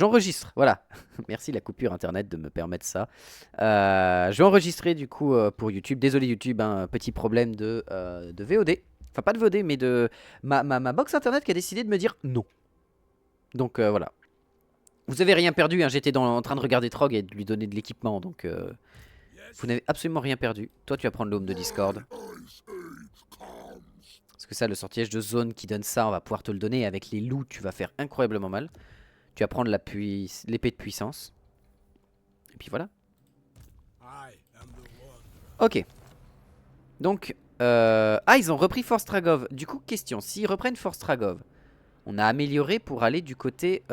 J'enregistre, voilà. Merci la coupure internet de me permettre ça. Je vais enregistrer du coup pour YouTube. Désolé YouTube, hein, petit problème de VOD. Enfin pas de VOD mais de ma box internet qui a décidé de me dire non. Donc voilà. Vous avez rien perdu, hein, j'étais en train de regarder Trog et de lui donner de l'équipement. Donc vous n'avez absolument rien perdu. Toi tu vas prendre l'home de Discord. Parce que ça le sortilège de zone qui donne ça, on va pouvoir te le donner. Et avec les loups tu vas faire incroyablement mal. Tu vas prendre l'épée de puissance. Et puis voilà. Ok. Donc, ah, ils ont repris Force Tragov. Du coup, question. S'ils reprennent Force Tragov, on a amélioré pour aller du côté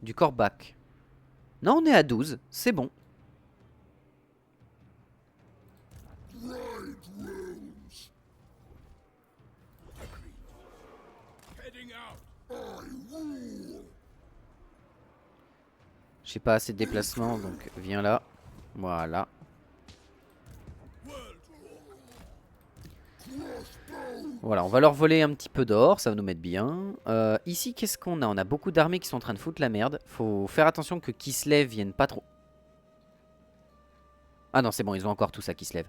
du Kor'bak. Non, on est à 12. C'est bon. J'ai pas assez de déplacement, donc viens là. Voilà. Voilà, on va leur voler un petit peu d'or, ça va nous mettre bien. Ici, qu'est-ce qu'on a? On a beaucoup d'armées qui sont en train de foutre la merde. Faut faire attention que Kislev vienne pas trop. Ah non, c'est bon, ils ont encore tout ça Kislev.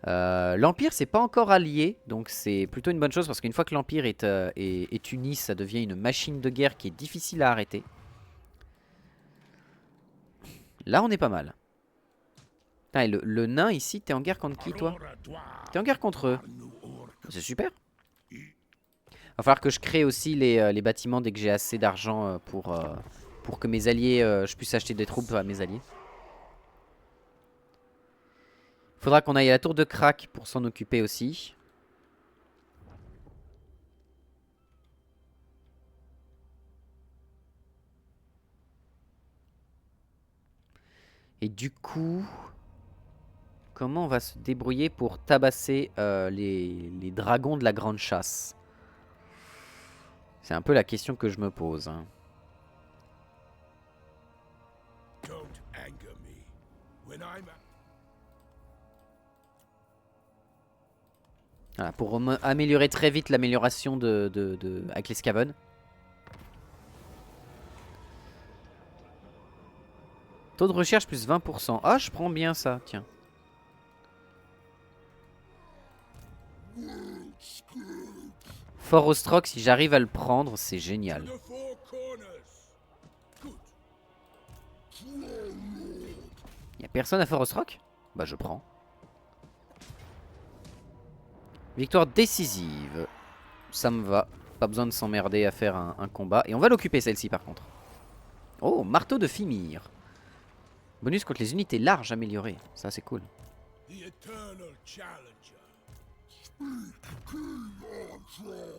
L'Empire c'est pas encore allié, donc c'est plutôt une bonne chose parce qu'une fois que l'Empire est uni, ça devient une machine de guerre qui est difficile à arrêter. Là on est pas mal. Ah, et le nain ici, t'es en guerre contre qui toi? T'es en guerre contre eux. C'est super. Va falloir que je crée aussi les bâtiments dès que j'ai assez d'argent pour que mes alliés, je puisse acheter des troupes à mes alliés. Faudra qu'on aille à la tour de Krak pour s'en occuper aussi. Et du coup, comment on va se débrouiller pour tabasser les dragons de la grande chasse? C'est un peu la question que je me pose. Hein. Voilà, pour améliorer très vite l'amélioration avec les Skaven. Taux de recherche plus 20%. Ah, je prends bien ça, tiens. Fort Ostrock, si j'arrive à le prendre, c'est génial. Y'a personne à Fort Ostrock? Bah, je prends. Victoire décisive. Ça me va. Pas besoin de s'emmerder à faire un combat. Et on va l'occuper celle-ci par contre. Oh, marteau de Fimir. Bonus contre les unités larges améliorées. Ça, c'est cool.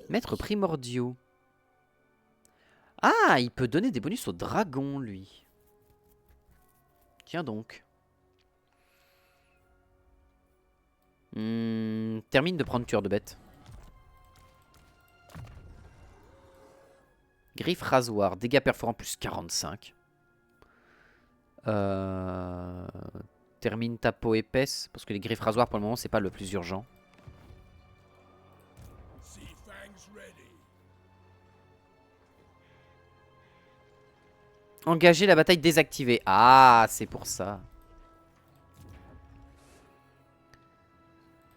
Maître primordiaux. Ah, il peut donner des bonus aux dragons, lui. Tiens donc. Termine de prendre tueur de bête. Griffe rasoir. Dégâts perforants plus 45. Termine ta peau épaisse. Parce que les griffes rasoirs, pour le moment, c'est pas le plus urgent. Engager la bataille désactivée. Ah, c'est pour ça.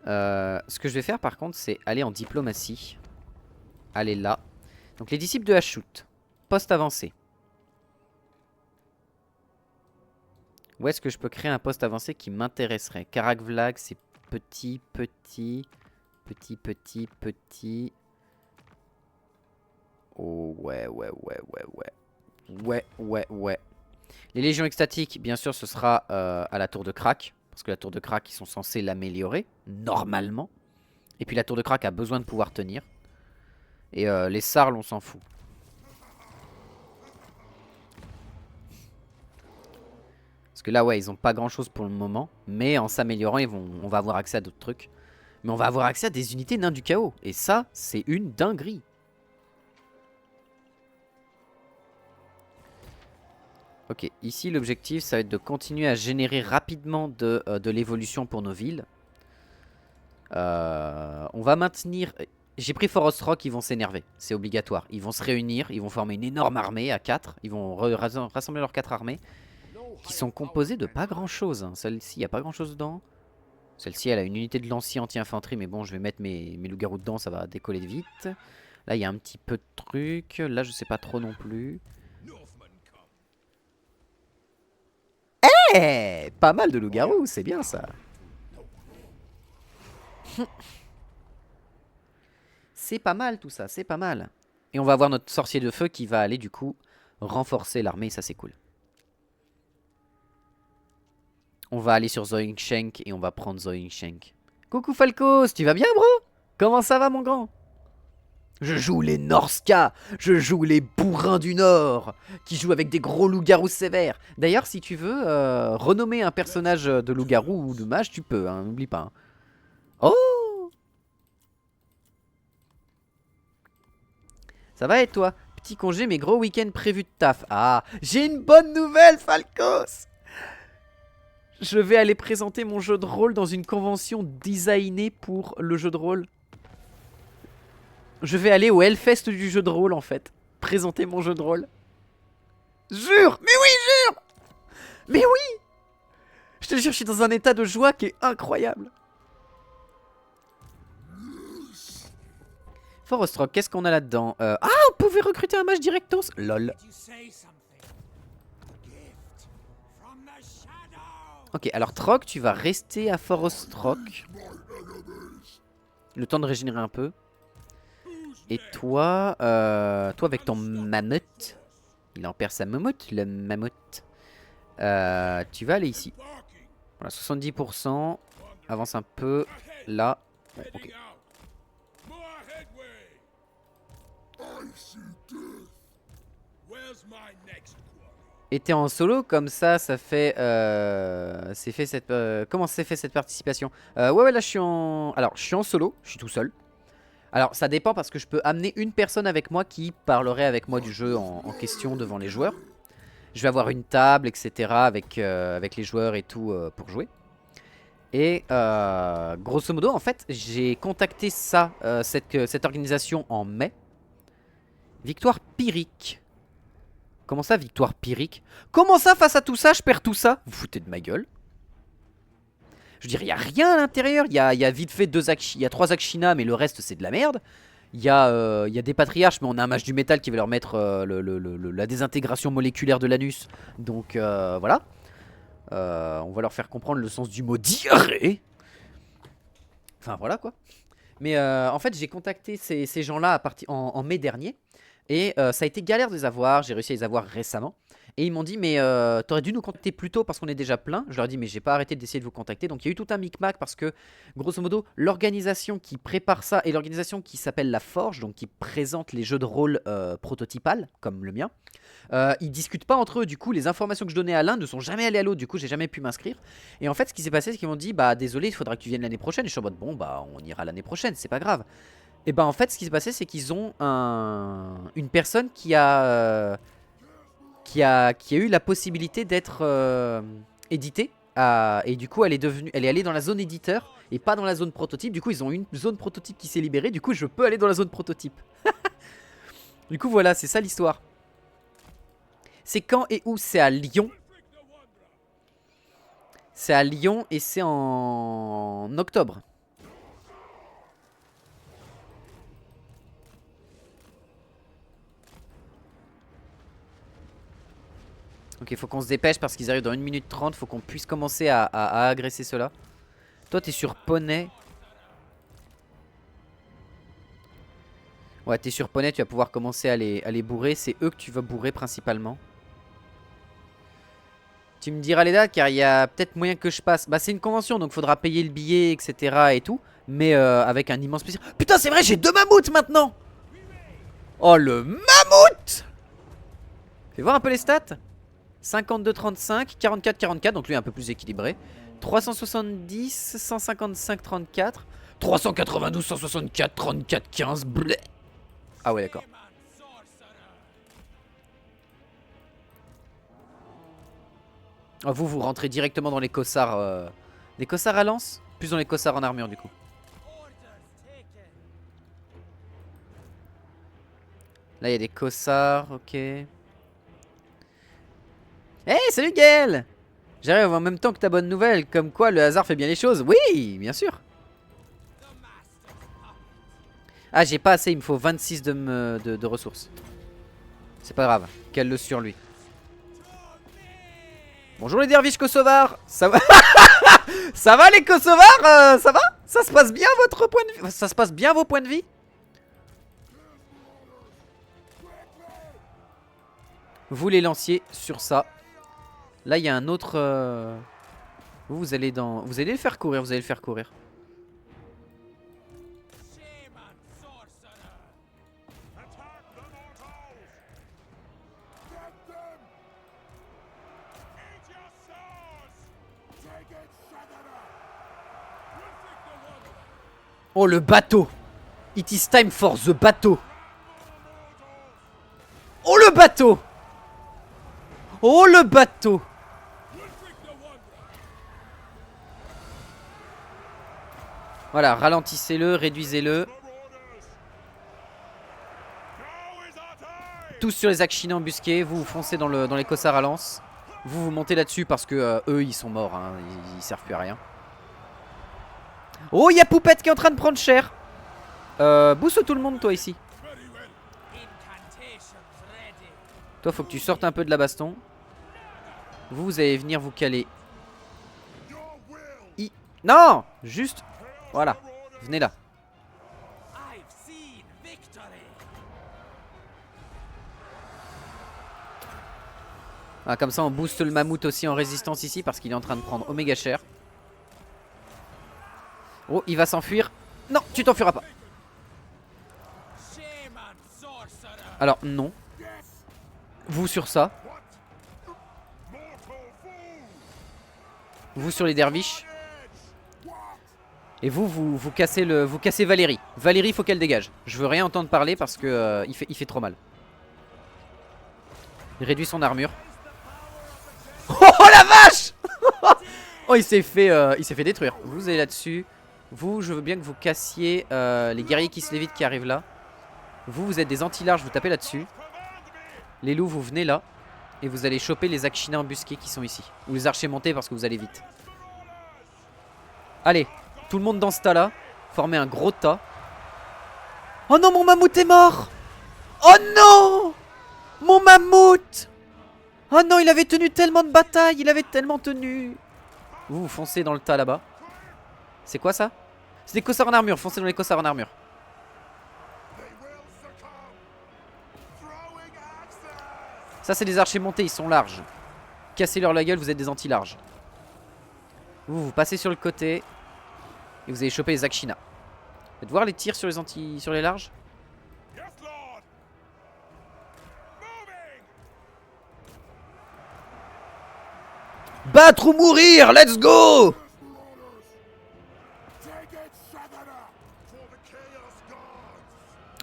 Ce que je vais faire par contre, c'est aller en diplomatie. Aller là. Donc les disciples de Hashut. Poste avancé. Où est-ce que je peux créer un poste avancé qui m'intéresserait? Karakvlag, c'est petit, petit. Petit, petit, petit. Oh, ouais, ouais, ouais, ouais, ouais. Ouais, ouais, ouais. Les légions extatiques, bien sûr, ce sera à la tour de Krak. Parce que la tour de Krak, ils sont censés l'améliorer. Normalement. Et puis la tour de Krak a besoin de pouvoir tenir. Et les Sarles, on s'en fout. Parce que là, ouais, ils ont pas grand chose pour le moment. Mais en s'améliorant, on va avoir accès à d'autres trucs. Mais on va avoir accès à des unités nains du chaos. Et ça, c'est une dinguerie. Ok, ici l'objectif ça va être de continuer à générer rapidement de l'évolution pour nos villes. On va maintenir... J'ai pris Forest Rock, ils vont s'énerver. C'est obligatoire. Ils vont se réunir, ils vont former une énorme armée à 4. Ils vont rassembler leurs 4 armées. Qui sont composées de pas grand chose. Hein. Celle-ci, il n'y a pas grand chose dedans. Celle-ci, elle a une unité de lancier anti-infanterie. Mais bon, je vais mettre mes loups-garous dedans, ça va décoller vite. Là, il y a un petit peu de trucs. Là, je sais pas trop non plus. Eh, pas mal de loups-garous, c'est bien ça. C'est pas mal tout ça, c'est pas mal. Et on va avoir notre sorcier de feu qui va aller du coup renforcer l'armée, ça c'est cool. On va aller sur Zoingshank et on va prendre Zoingshank. Coucou Falcos, tu vas bien bro? Comment ça va mon grand? Je joue les Norska, je joue les bourrins du Nord, qui jouent avec des gros loups-garous sévères. D'ailleurs, si tu veux renommer un personnage de loup-garou ou de mage, tu peux, hein, n'oublie pas. Hein. Oh! Ça va et toi? Petit congé, mais gros week-end prévu de taf. Ah, j'ai une bonne nouvelle, Falcos! Je vais aller présenter mon jeu de rôle dans une convention designée pour le jeu de rôle. Je vais aller au Hellfest du jeu de rôle en fait. Présenter mon jeu de rôle. Jure! Mais oui, jure! Mais oui! Je te jure, je suis dans un état de joie qui est incroyable. Forest Rock, qu'est-ce qu'on a là-dedans? Ah, on pouvait recruter un mage directos. Lol. Ok, alors Troc, tu vas rester à Forest Rock. Le temps de régénérer un peu. Et toi, toi avec ton mammouth. Il en perd sa mammouth, le mammouth. Tu vas aller ici. Voilà, 70%. Avance un peu. Là. Bon, ok. Et t'es en solo, comme ça fait... c'est fait cette... comment s'est fait cette participation? Ouais, là je suis en... Alors, je suis en solo, je suis tout seul. Alors, ça dépend parce que je peux amener une personne avec moi qui parlerait avec moi du jeu en question devant les joueurs. Je vais avoir une table, etc. avec les joueurs et tout pour jouer. Et grosso modo, en fait, j'ai contacté ça, cette organisation en mai. Victoire Pyrrhic. Comment ça, victoire Pyrrhic? Comment ça, face à tout ça, je perds tout ça? Vous foutez de ma gueule. Je veux dire, il n'y a rien à l'intérieur. Il y a vite fait 3 Akshina, mais le reste, c'est de la merde. Il y a des patriarches, mais on a un mage du métal qui va leur mettre la désintégration moléculaire de l'anus. Donc, voilà. On va leur faire comprendre le sens du mot diarrhée. Enfin, voilà, quoi. Mais en fait, j'ai contacté ces gens-là en mai dernier. Et ça a été galère de les avoir. J'ai réussi à les avoir récemment. Et ils m'ont dit, mais t'aurais dû nous contacter plus tôt parce qu'on est déjà plein. Je leur ai dit, mais j'ai pas arrêté d'essayer de vous contacter. Donc il y a eu tout un micmac parce que, grosso modo, l'organisation qui prépare ça et l'organisation qui s'appelle La Forge, donc qui présente les jeux de rôle prototypales, comme le mien, ils discutent pas entre eux. Du coup, les informations que je donnais à l'un ne sont jamais allées à l'autre. Du coup, j'ai jamais pu m'inscrire. Et en fait, ce qui s'est passé, c'est qu'ils m'ont dit, bah désolé, il faudra que tu viennes l'année prochaine. Et je suis en mode, bon, bah on ira l'année prochaine, c'est pas grave. Et bah en fait, ce qui s'est passé, c'est qu'ils ont une personne qui a eu la possibilité d'être éditée. Et du coup, elle est allée dans la zone éditeur et pas dans la zone prototype. Du coup, ils ont une zone prototype qui s'est libérée. Du coup, je peux aller dans la zone prototype. Du coup, voilà, c'est ça l'histoire. C'est quand et où? C'est à Lyon. C'est à Lyon et c'est en octobre. Ok, faut qu'on se dépêche parce qu'ils arrivent dans 1 minute 30. Faut qu'on puisse commencer à agresser ceux-là. Toi, t'es sur poney. Ouais, t'es sur poney, tu vas pouvoir commencer à les bourrer. C'est eux que tu vas bourrer principalement. Tu me diras les dates car il y a peut-être moyen que je passe. Bah, c'est une convention donc faudra payer le billet, etc. et tout. Mais avec un immense plaisir. Putain, c'est vrai, j'ai 2 mammouths maintenant. Oh, le mammouth. Fais voir un peu les stats. 52-35, 44-44, donc lui un peu plus équilibré. 370, 155-34, 392, 164, 34-15, blé. Ah ouais, d'accord. Ah, vous rentrez directement dans les cossards. Les cossards à lance? Plus dans les cossards en armure du coup. Là, il y a des cossards, ok. Hey, salut Gaël! J'arrive en même temps que ta bonne nouvelle, comme quoi le hasard fait bien les choses. Oui, bien sûr. Ah, j'ai pas assez, il me faut 26 de ressources. C'est pas grave, cale-le sur lui. Bonjour les derviches kosovars. Ça va? Ça va les kosovars? Ça va? Ça se passe bien votre point de vie? Ça se passe bien vos points de vie? Vous les lanciez sur ça. Là il y a un autre... Vous allez dans... Vous allez le faire courir, vous allez le faire courir. Oh le bateau! It is time for the bateau! Oh le bateau! Oh le bateau! Voilà, ralentissez-le, réduisez-le. Tous sur les Akshina embusqués, vous foncez dans les cossards à lance. Vous montez là-dessus parce que eux ils sont morts, hein. Ils servent plus à rien. Oh, il y a Poupette qui est en train de prendre cher. Booste tout le monde toi ici. Toi faut que tu sortes un peu de la baston. Vous allez venir vous caler. Non, juste. Voilà, venez là. Ah, comme ça on booste le mammouth aussi en résistance ici parce qu'il est en train de prendre oméga cher. Oh, il va s'enfuir. Non, tu t'enfuiras pas. Alors, non. Vous sur ça. Vous sur les derviches. Et vous cassez vous cassez Valérie. Valérie, faut qu'elle dégage. Je veux rien entendre parler parce que il fait trop mal. Il réduit son armure. Oh la vache! Oh, il s'est fait détruire. Vous allez là-dessus. Vous, je veux bien que vous cassiez les guerriers qui se lévitent qui arrivent là. Vous êtes des anti-larges, vous tapez là-dessus. Les loups, vous venez là. Et vous allez choper les Akshina embusqués qui sont ici. Ou les archers montés parce que vous allez vite. Allez, tout le monde dans ce tas là. Formez un gros tas. Oh non, mon mammouth est mort! Oh non! Mon mammouth! Oh non, il avait tenu tellement de batailles, il avait tellement tenu. Vous foncez dans le tas là-bas. C'est quoi ça? C'est des cossards en armure, foncez dans les cossards en armure. Ça c'est des archers montés, ils sont larges. Cassez-leur la gueule, vous êtes des anti-larges. Vous passez sur le côté. Et vous allez choper les Akshina. Faites voir les tirs sur les larges. Battre ou mourir, let's go!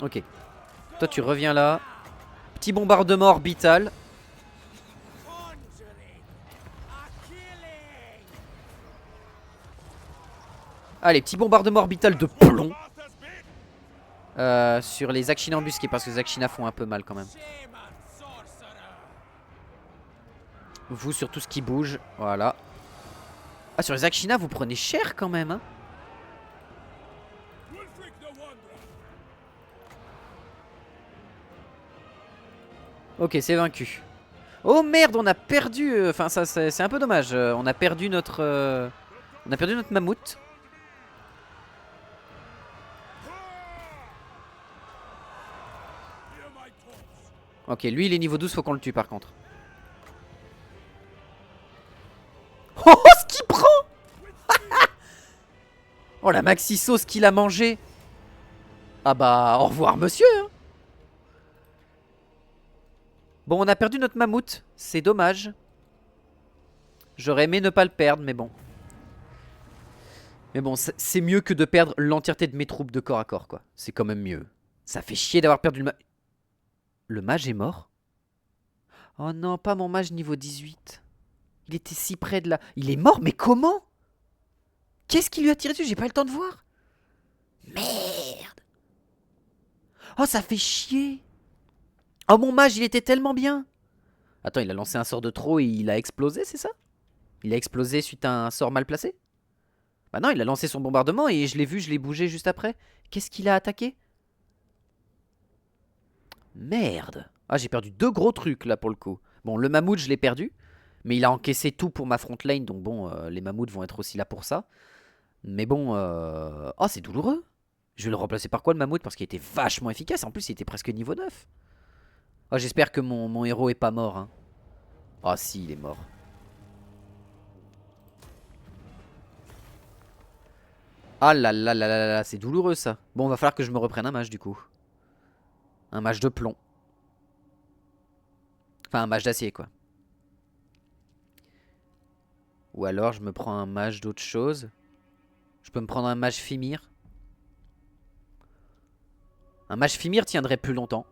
Ok. Toi tu reviens là. Petit bombardement orbital. Allez, petit bombardement orbital de plomb. Sur les Akshina embusqués parce que les Akshina font un peu mal quand même. Vous sur tout ce qui bouge. Voilà. Ah, sur les Akshina vous prenez cher quand même hein. Ok, c'est vaincu. Oh merde, on a perdu. Enfin, ça c'est un peu dommage. On a perdu notre mammouth. Ok, lui il est niveau 12, faut qu'on le tue par contre. Oh, ce qu'il prend! Oh la maxi sauce qu'il a mangé. Ah bah, au revoir monsieur hein. Bon, on a perdu notre mammouth. C'est dommage. J'aurais aimé ne pas le perdre, mais bon. Mais bon, c'est mieux que de perdre l'entièreté de mes troupes de corps à corps, quoi. C'est quand même mieux. Ça fait chier d'avoir perdu le mage. Le mage est mort? Oh non, pas mon mage niveau 18. Il était si près de là. Il est mort, mais comment? Qu'est-ce qui lui a tiré dessus? J'ai pas eu le temps de voir. Merde. Oh, ça fait chier. Oh, mon mage, il était tellement bien. Attends, il a lancé un sort de trop et il a explosé, c'est ça? Il a explosé suite à un sort mal placé? Bah non, il a lancé son bombardement et je l'ai vu, je l'ai bougé juste après. Qu'est-ce qu'il a attaqué? Merde. Ah, j'ai perdu 2 gros trucs là pour le coup. Bon, le mammouth, je l'ai perdu. Mais il a encaissé tout pour ma front lane. Donc bon, les mammouths vont être aussi là pour ça. Mais bon, oh, c'est douloureux. Je vais le remplacer par quoi le mammouth? Parce qu'il était vachement efficace. En plus, il était presque niveau 9. Oh, j'espère que mon héros est pas mort. Hein. Oh, si, il est mort. Ah là là là là là, c'est douloureux ça. Bon, va falloir que je me reprenne un mage du coup. Un mage de plomb. Enfin, un mage d'acier quoi. Ou alors je me prends un mage d'autre chose. Je peux me prendre un mage Fimir. Un mage Fimir tiendrait plus longtemps.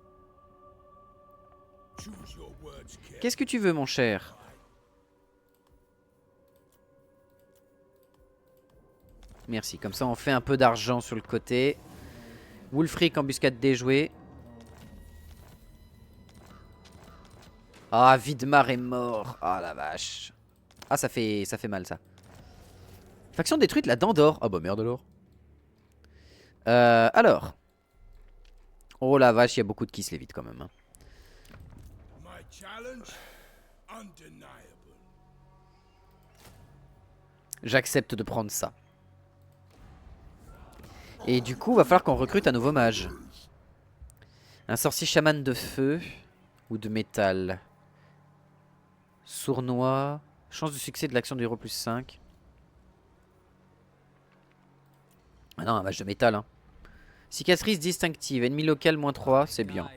Qu'est-ce que tu veux mon cher? Merci, comme ça on fait un peu d'argent sur le côté. Wulfric, embuscade déjouée. Ah, Vidmar est mort. Ah la vache. Ah, ça fait mal ça. Faction détruite, la dent d'or. Ah bah merde alors. Alors. Oh la vache, il y a beaucoup de kiss les vite quand même. Hein. J'accepte de prendre ça. Et du coup, va falloir qu'on recrute un nouveau mage. Un sorcier chaman de feu ou de métal. Sournois. Chance de succès de l'action du héros plus 5. Ah non, un mage de métal. Hein. Cicatrice distinctive. Ennemi local moins 3, c'est bien.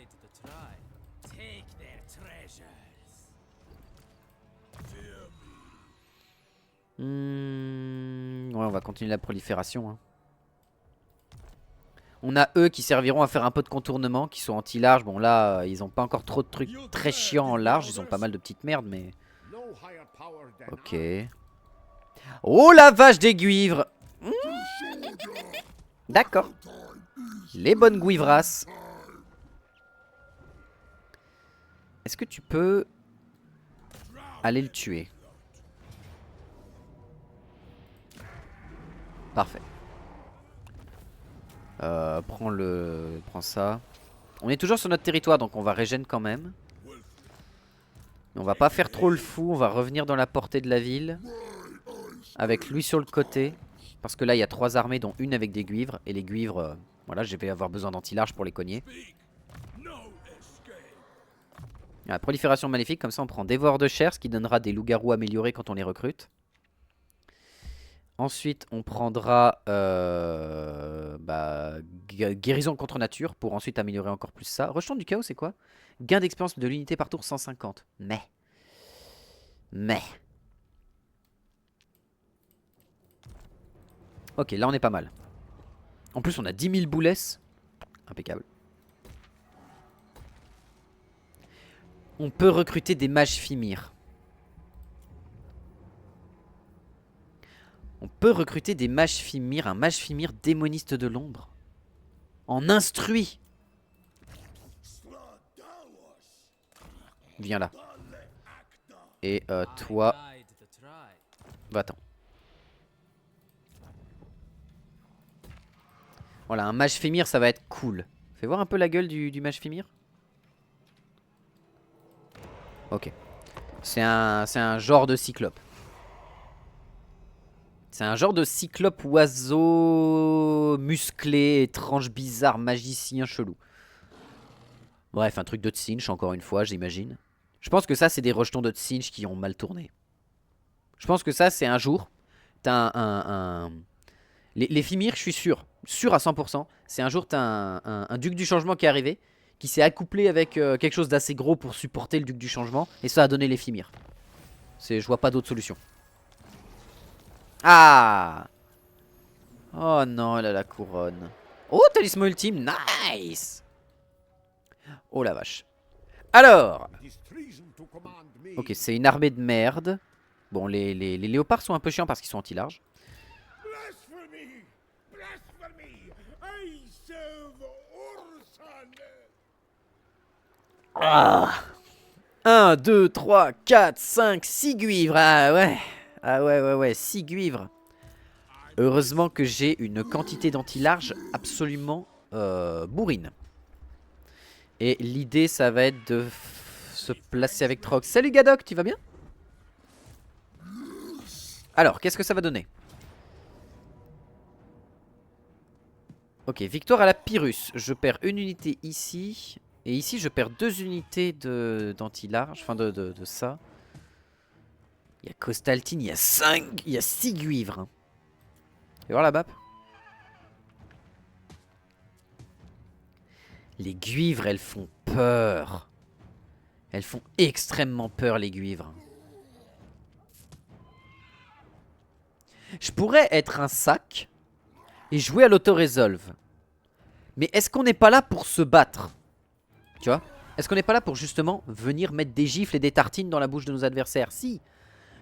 Ouais, on va continuer la prolifération. Hein. On a eux qui serviront à faire un peu de contournement, qui sont anti-large. Bon là, ils ont pas encore trop de trucs très chiants en large. Ils ont pas mal de petites merdes, mais... Ok. Oh la vache des guivres. D'accord. Les bonnes guivrasses. Est-ce que tu peux aller le tuer? Parfait. Prends ça. On est toujours sur notre territoire, donc on va régène quand même. Mais on va pas faire trop le fou. On va revenir dans la portée de la ville. Avec lui sur le côté. Parce que là, il y a 3 armées, dont une avec des guivres. Et les guivres, voilà, je vais avoir besoin d'anti-large pour les cogner. La prolifération maléfique, comme ça on prend dévoreur de chair, ce qui donnera des loups-garous améliorés quand on les recrute. Ensuite, on prendra guérison contre nature pour ensuite améliorer encore plus ça. Rejeton du chaos, c'est quoi? Gain d'expérience de l'unité par tour 150. Mais. Ok, là on est pas mal. En plus, on a 10 000 boulets. Impeccable. On peut recruter des mages Fimir. On peut recruter des mages Fimir. Un mage Fimir démoniste de l'ombre. En instruit. Viens là. Et toi... Va-t'en. Voilà, un mage Fimir, ça va être cool. Fais voir un peu la gueule du mage Fimir. Ok. C'est un genre de cyclope. C'est un genre de cyclope oiseau musclé, étrange, bizarre, magicien, chelou. Bref, un truc de Tsinch, encore une fois, j'imagine. Je pense que ça, c'est des rejetons de Tsinch qui ont mal tourné. Je pense que ça, c'est un jour. T'as les Fimir, je suis sûr. Sûr à 100%. C'est un jour, t'as un duc du changement qui est arrivé. Qui s'est accouplé avec quelque chose d'assez gros pour supporter le duc du changement. Et ça a donné les Fimir. Je vois pas d'autre solution. Ah! Oh non, elle a la couronne. Oh, talisman ultime, nice! Oh la vache. Alors! Ok, c'est une armée de merde. Bon, les léopards sont un peu chiants parce qu'ils sont anti-large. Ah, 1, 2, 3, 4, 5, 6 guivres. Ah ouais. Ah ouais, ouais, ouais, 6 guivres. Heureusement que j'ai une quantité d'anti-large absolument bourrine. Et l'idée, ça va être de se placer avec Trox. Salut Gadok, tu vas bien? Alors, qu'est-ce que ça va donner? Ok, victoire à la Pyrrhus. Je perds une unité ici. Et ici, je perds 2 unités d'anti-large. Enfin, de ça. Il y a Costaltine, il y a 5. Il y a 6 guivres. Hein. Tu vas voir la map? Les guivres, elles font peur. Elles font extrêmement peur, les guivres. Je pourrais être un sac et jouer à l'auto-resolve. Mais est-ce qu'on n'est pas là pour se battre? Tu vois? Est-ce qu'on n'est pas là pour justement venir mettre des gifles et des tartines dans la bouche de nos adversaires? Si,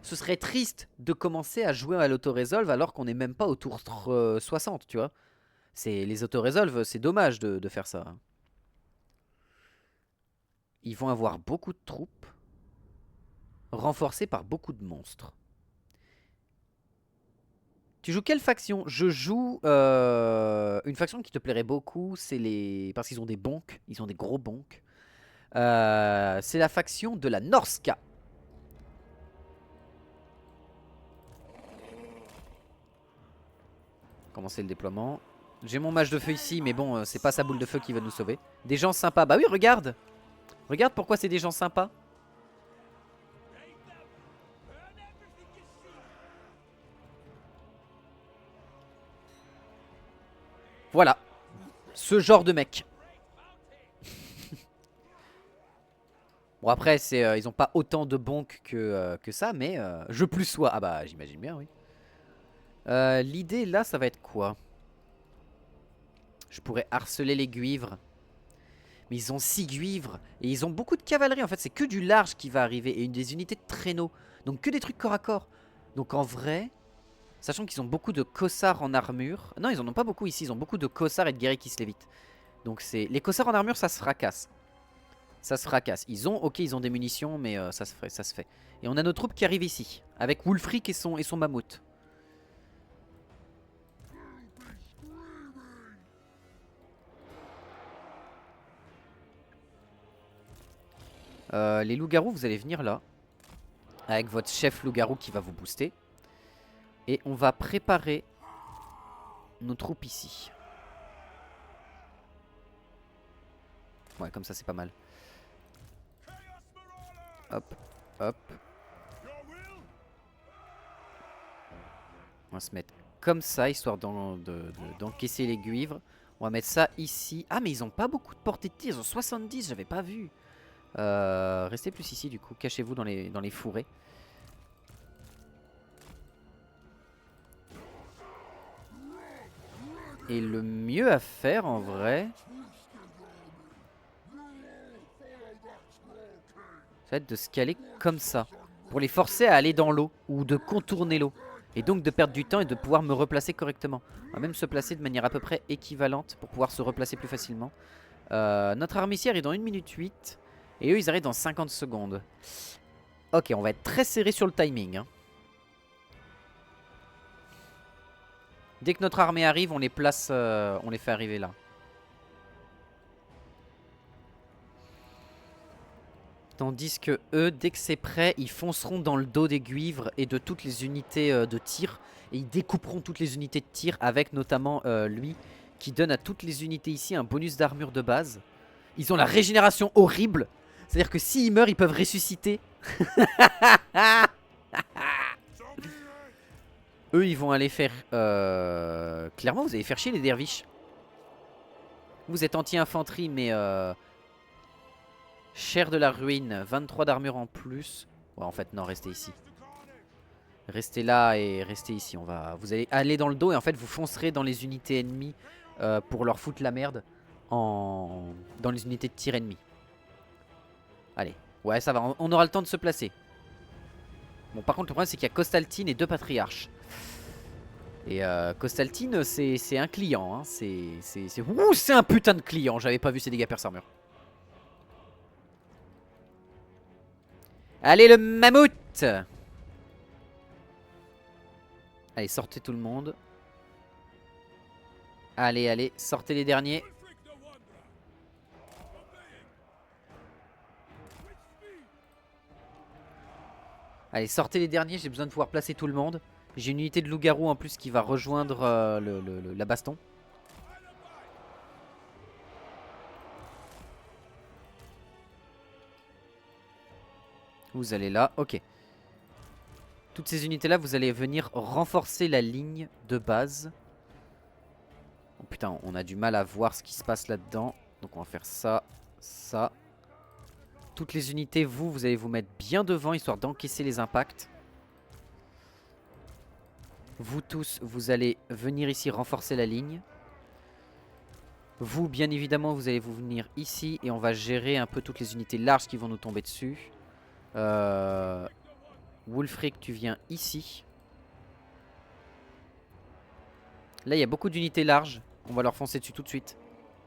ce serait triste de commencer à jouer à l'auto-resolve alors qu'on n'est même pas au tour 60, tu vois? Les auto-resolve, c'est dommage de faire ça. Ils vont avoir beaucoup de troupes, renforcées par beaucoup de monstres. Tu joues quelle faction? Je joue une faction qui te plairait beaucoup, c'est les... Parce qu'ils ont des bonks, ils ont des gros bonks. C'est la faction de la Norska. Commencer le déploiement. J'ai mon mage de feu ici, mais bon, c'est pas sa boule de feu qui va nous sauver. Des gens sympas. Bah oui, regarde. Regarde pourquoi c'est des gens sympas. Voilà. Ce genre de mec. Bon après, ils ont pas autant de bonks que ça, mais je plus sois. Ah bah j'imagine bien, oui. L'idée là, ça va être quoi? Je pourrais harceler les guivres. Mais ils ont 6 guivres. Et ils ont beaucoup de cavalerie. En fait, c'est que du large qui va arriver. Et des unités de traîneau. Donc que des trucs corps à corps. Donc en vrai, sachant qu'ils ont beaucoup de cossards en armure. Non, ils en ont pas beaucoup ici. Ils ont beaucoup de cossards et de guerriers qui se lévitent. Donc c'est... Les cossards en armure, ça se fracasse. Ça se fracasse. Ils ont... Ok, ils ont des munitions, mais ça se fait, ça se fait. Et on a nos troupes qui arrivent ici. Avec Wulfric et son mammouth. Les loups-garous, vous allez venir là. Avec votre chef loup-garou qui va vous booster. Et on va préparer nos troupes ici. Ouais, comme ça c'est pas mal. Hop, hop. On va se mettre comme ça, histoire d'encaisser les guivres. On va mettre ça ici. Ah, mais ils ont pas beaucoup de portée de tir. Ils ont 70, j'avais pas vu. Restez plus ici du coup. Cachez-vous dans les fourrés. Et le mieux à faire en vrai, ça va être de se caler comme ça. Pour les forcer à aller dans l'eau. Ou de contourner l'eau. Et donc de perdre du temps et de pouvoir me replacer correctement. On va même se placer de manière à peu près équivalente pour pouvoir se replacer plus facilement. Notre armicière est dans 1 minute 8. Et eux ils arrivent dans 50 secondes. Ok, on va être très serré sur le timing. Hein. Dès que notre armée arrive, on les place, on les fait arriver là. Tandis que eux, dès que c'est prêt, ils fonceront dans le dos des guivres et de toutes les unités de tir. Et ils découperont toutes les unités de tir avec notamment lui qui donne à toutes les unités ici un bonus d'armure de base. Ils ont la régénération horrible. C'est-à-dire que s'ils meurent, ils peuvent ressusciter. Eux, ils vont aller faire... Clairement, vous allez faire chier les derviches. Vous êtes anti-infanterie, mais... Chair de la ruine, 23 d'armure en plus. Ouais, en fait, non, restez ici. Restez là et restez ici. Vous allez aller dans le dos et en fait, vous foncerez dans les unités ennemies pour leur foutre la merde dans les unités de tir ennemies. Allez. Ouais, ça va. On aura le temps de se placer. Bon, par contre, le problème, c'est qu'il y a Costaltine et 2 patriarches. Et Costaltine, c'est un client. Hein. C'est un putain de client. J'avais pas vu ses dégâts perce armure. Allez le mammouth. Allez, sortez tout le monde. Allez, allez, sortez les derniers. Allez, sortez les derniers, j'ai besoin de pouvoir placer tout le monde. J'ai une unité de loup-garou en plus qui va rejoindre la baston. Vous allez là, ok. Toutes ces unités là, vous allez venir renforcer la ligne de base. Oh putain, on a du mal à voir ce qui se passe là-dedans. Donc on va faire ça, ça. Toutes les unités, vous allez vous mettre bien devant histoire d'encaisser les impacts. Vous tous, vous allez venir ici renforcer la ligne. Vous, bien évidemment, vous allez vous venir ici et on va gérer un peu toutes les unités larges qui vont nous tomber dessus. Wulfric, tu viens ici. Là, il y a beaucoup d'unités larges. On va leur foncer dessus tout de suite.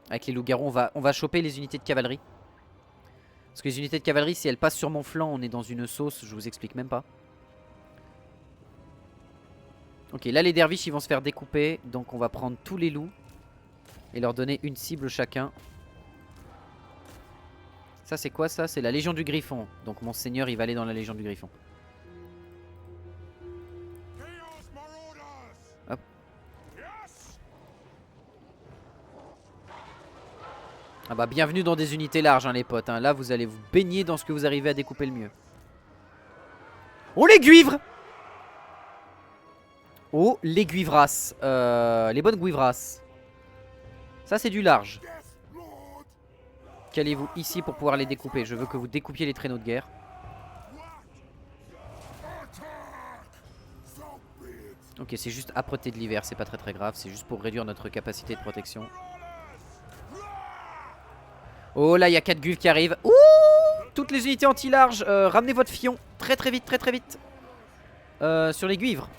Avec les loups-garous, on va choper les unités de cavalerie. Parce que les unités de cavalerie, si elles passent sur mon flanc, on est dans une sauce, je vous explique même pas. Ok, là les derviches, ils vont se faire découper. Donc on va prendre tous les loups et leur donner une cible chacun. Ça c'est quoi ça? C'est la Légion du Griffon. Donc mon seigneur, il va aller dans la Légion du Griffon. Hop. Ah bah bienvenue dans des unités larges hein, les potes hein. Là vous allez vous baigner dans ce que vous arrivez à découper le mieux. Oh les guivres! Oh les guivras, les bonnes guivras. Ça c'est du large. Calez-vous ici pour pouvoir les découper. Je veux que vous découpiez les traîneaux de guerre. Ok, c'est juste âpreté de l'hiver, c'est pas très grave. C'est juste pour réduire notre capacité de protection. Oh là, il y a 4 guves qui arrivent. Ouh! Toutes les unités anti-larges, ramenez votre fion très vite, très vite. Sur les guivres.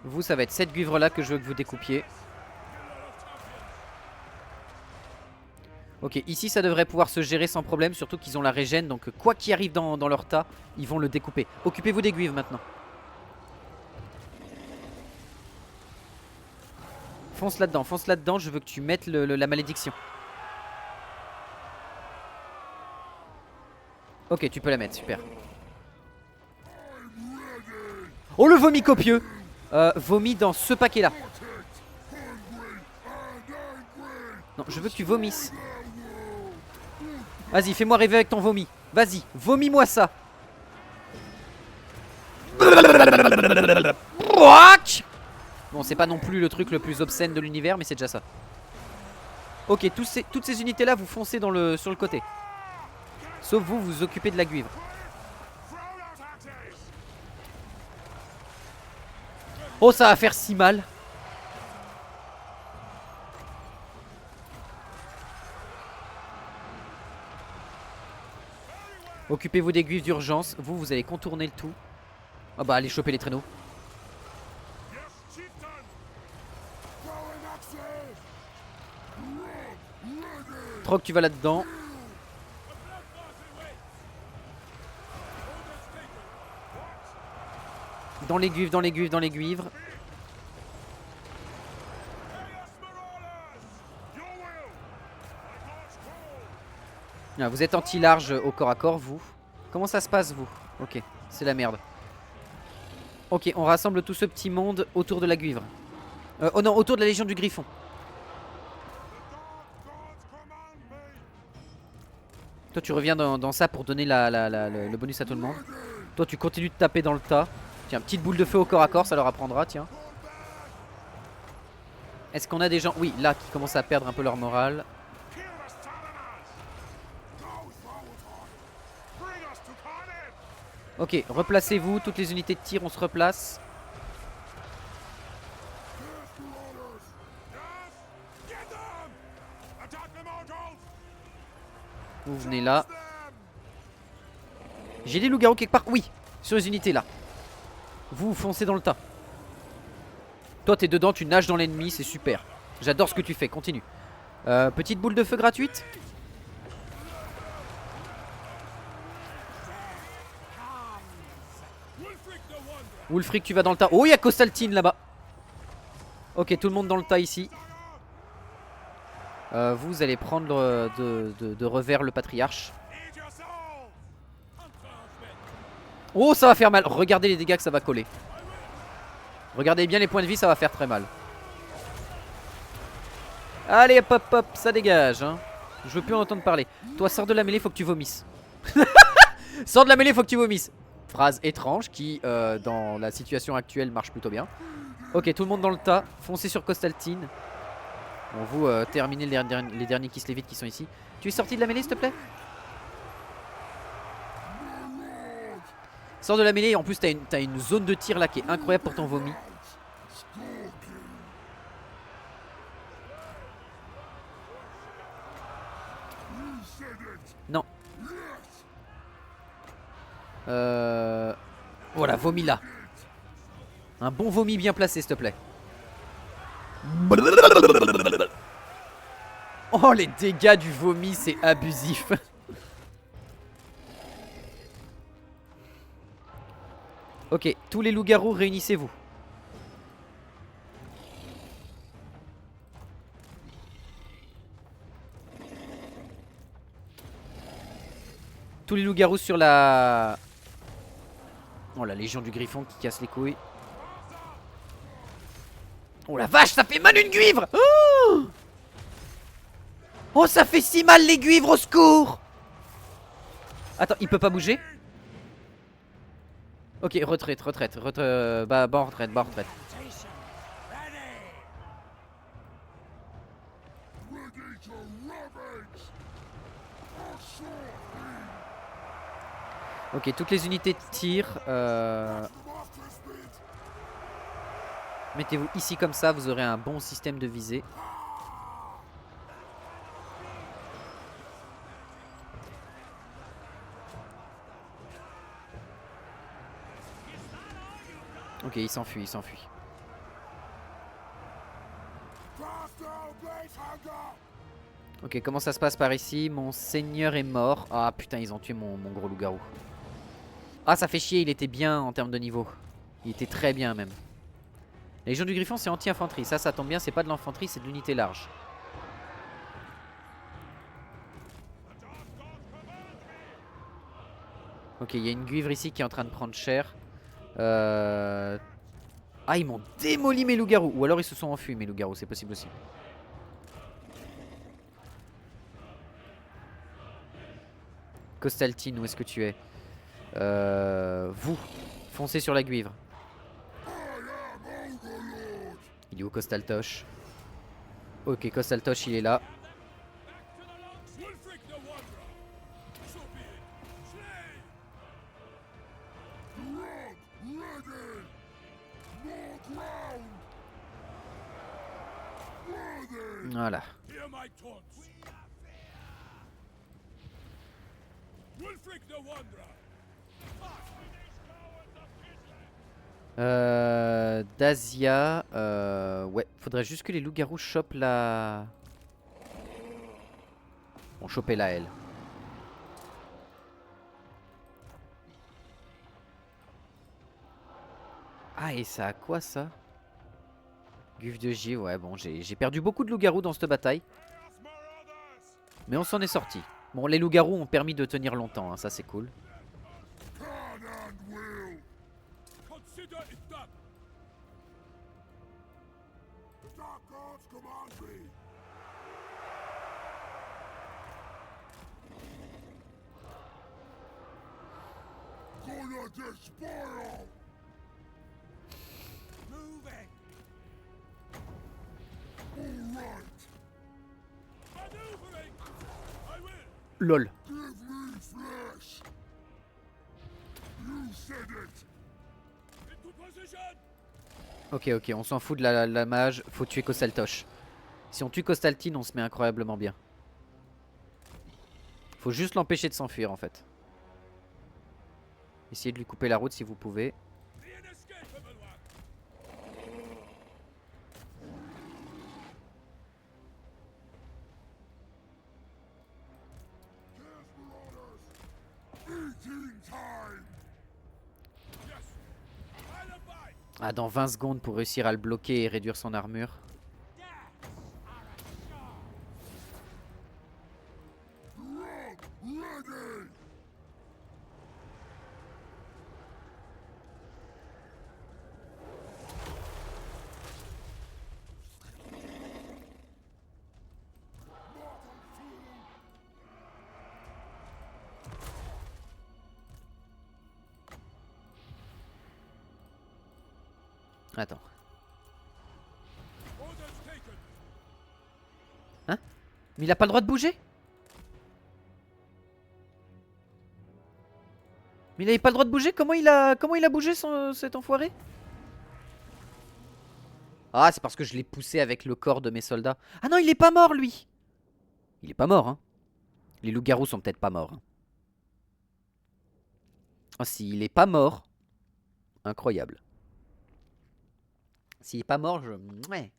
Vous, ça va être cette guivre là que je veux que vous découpiez. Ok, ici ça devrait pouvoir se gérer sans problème. Surtout qu'ils ont la régène. Donc quoi qu'il arrive dans leur tas, ils vont le découper. Occupez-vous des guivres maintenant. Fonce là-dedans, je veux que tu mettes la malédiction. Ok, tu peux la mettre, super. Oh le vomi copieux. Vomis dans ce paquet là. Non, je veux que tu vomisses. Vas-y, fais-moi rêver avec ton vomi. Vas-y, vomis-moi ça. Bon, c'est pas non plus le truc le plus obscène de l'univers, mais c'est déjà ça. Ok, toutes ces unités là, vous foncez sur le côté. Sauf vous, vous occupez de la guivre. Oh, ça va faire si mal. Occupez-vous des guivres d'urgence. Vous allez contourner le tout. Ah bah, allez choper les traîneaux. Troc, tu vas là-dedans. Dans les guivres. Ah, vous êtes anti-large au corps à corps, vous. Comment ça se passe, vous? Ok, c'est la merde. Ok, on rassemble tout ce petit monde autour de la guivre. Oh non, autour de la Légion du Griffon. Toi, tu reviens dans ça pour donner le bonus à tout le monde. Toi, tu continues de taper dans le tas. Tiens, petite boule de feu au corps à corps, ça leur apprendra, tiens. Est-ce qu'on a des gens... Oui, là, qui commencent à perdre un peu leur morale. Ok, replacez-vous, toutes les unités de tir, on se replace. Vous venez là. J'ai des loups-garous quelque part. Oui, sur les unités là. Vous foncez dans le tas. Toi t'es dedans, tu nages dans l'ennemi, c'est super. J'adore ce que tu fais, continue. Petite boule de feu gratuite. Wulfric, tu vas dans le tas. Oh, il y a Costaltine là-bas. Ok, tout le monde dans le tas ici. Vous allez prendre de revers le patriarche. Oh, ça va faire mal. Regardez les dégâts que ça va coller. Regardez bien les points de vie, ça va faire très mal. Allez, hop, hop, hop, ça dégage. Hein. Je veux plus en entendre parler. Toi, sors de la mêlée, faut que tu vomisses. Sors de la mêlée, faut que tu vomisses. Phrase étrange qui, dans la situation actuelle, marche plutôt bien. Ok, tout le monde dans le tas. Foncez sur Costaltine. Bon, vous terminez les derniers qui se lévitent qui sont ici. Tu es sorti de la mêlée, s'il te plaît? Sors de la mêlée. En plus, t'as une zone de tir là qui est incroyable pour ton vomi. Non. Voilà, vomi là. Un bon vomi bien placé, s'il te plaît. Oh, les dégâts du vomi, c'est abusif. Ok, tous les loups-garous, réunissez-vous. Tous les loups-garous sur la... Oh, la légion du griffon qui casse les couilles. Oh la vache, ça fait mal une guivre. Oh, ça fait si mal les guivres, au secours. Attends, il peut pas bouger? Ok, retraite, bah en retraite, bah en retraite. Ok, toutes les unités tirent. Mettez-vous ici comme ça, vous aurez un bon système de visée. Ok, il s'enfuit, il s'enfuit. Ok, comment ça se passe par ici? Mon seigneur est mort. Ah putain, ils ont tué mon gros loup-garou. Ah, ça fait chier, il était bien en termes de niveau. Il était très bien même. La Légion du Griffon, c'est anti-infanterie. Ça tombe bien, c'est pas de l'infanterie, c'est de l'unité large. Ok, il y a une guivre ici qui est en train de prendre cher. Ah, ils m'ont démoli mes loups-garous. Ou alors ils se sont enfuis, mes loups-garous, c'est possible aussi. Costaltine, où est-ce que tu es? Vous, foncez sur la guivre. Il est où Costaltosh? Ok, Costaltosh, il est là. Voilà. Dazia. Ouais, faudrait juste que les loups-garous chopent la... Bon, chopez-la elle. Ah, et ça a quoi ça? Guve de J, ouais, bon, j'ai perdu beaucoup de loups-garous dans cette bataille. Mais on s'en est sorti. Bon, les loups-garous ont permis de tenir longtemps, hein, ça c'est cool. LOL. Ok, ok, on s'en fout de la mage, faut tuer Costaltosh. Si on tue Costaltine, on se met incroyablement bien. Faut juste l'empêcher de s'enfuir en fait. Essayez de lui couper la route si vous pouvez. Ah, dans 20 secondes pour réussir à le bloquer et réduire son armure. Attends. Hein? Mais il a pas le droit de bouger? Mais il avait pas le droit de bouger? Comment il a bougé cet enfoiré? Ah, c'est parce que je l'ai poussé avec le corps de mes soldats. Ah non, il est pas mort lui. Il est pas mort, hein. Les loups-garous sont peut-être pas morts, hein. Ah, s'il est pas mort, incroyable. S'il est pas mort, ouais.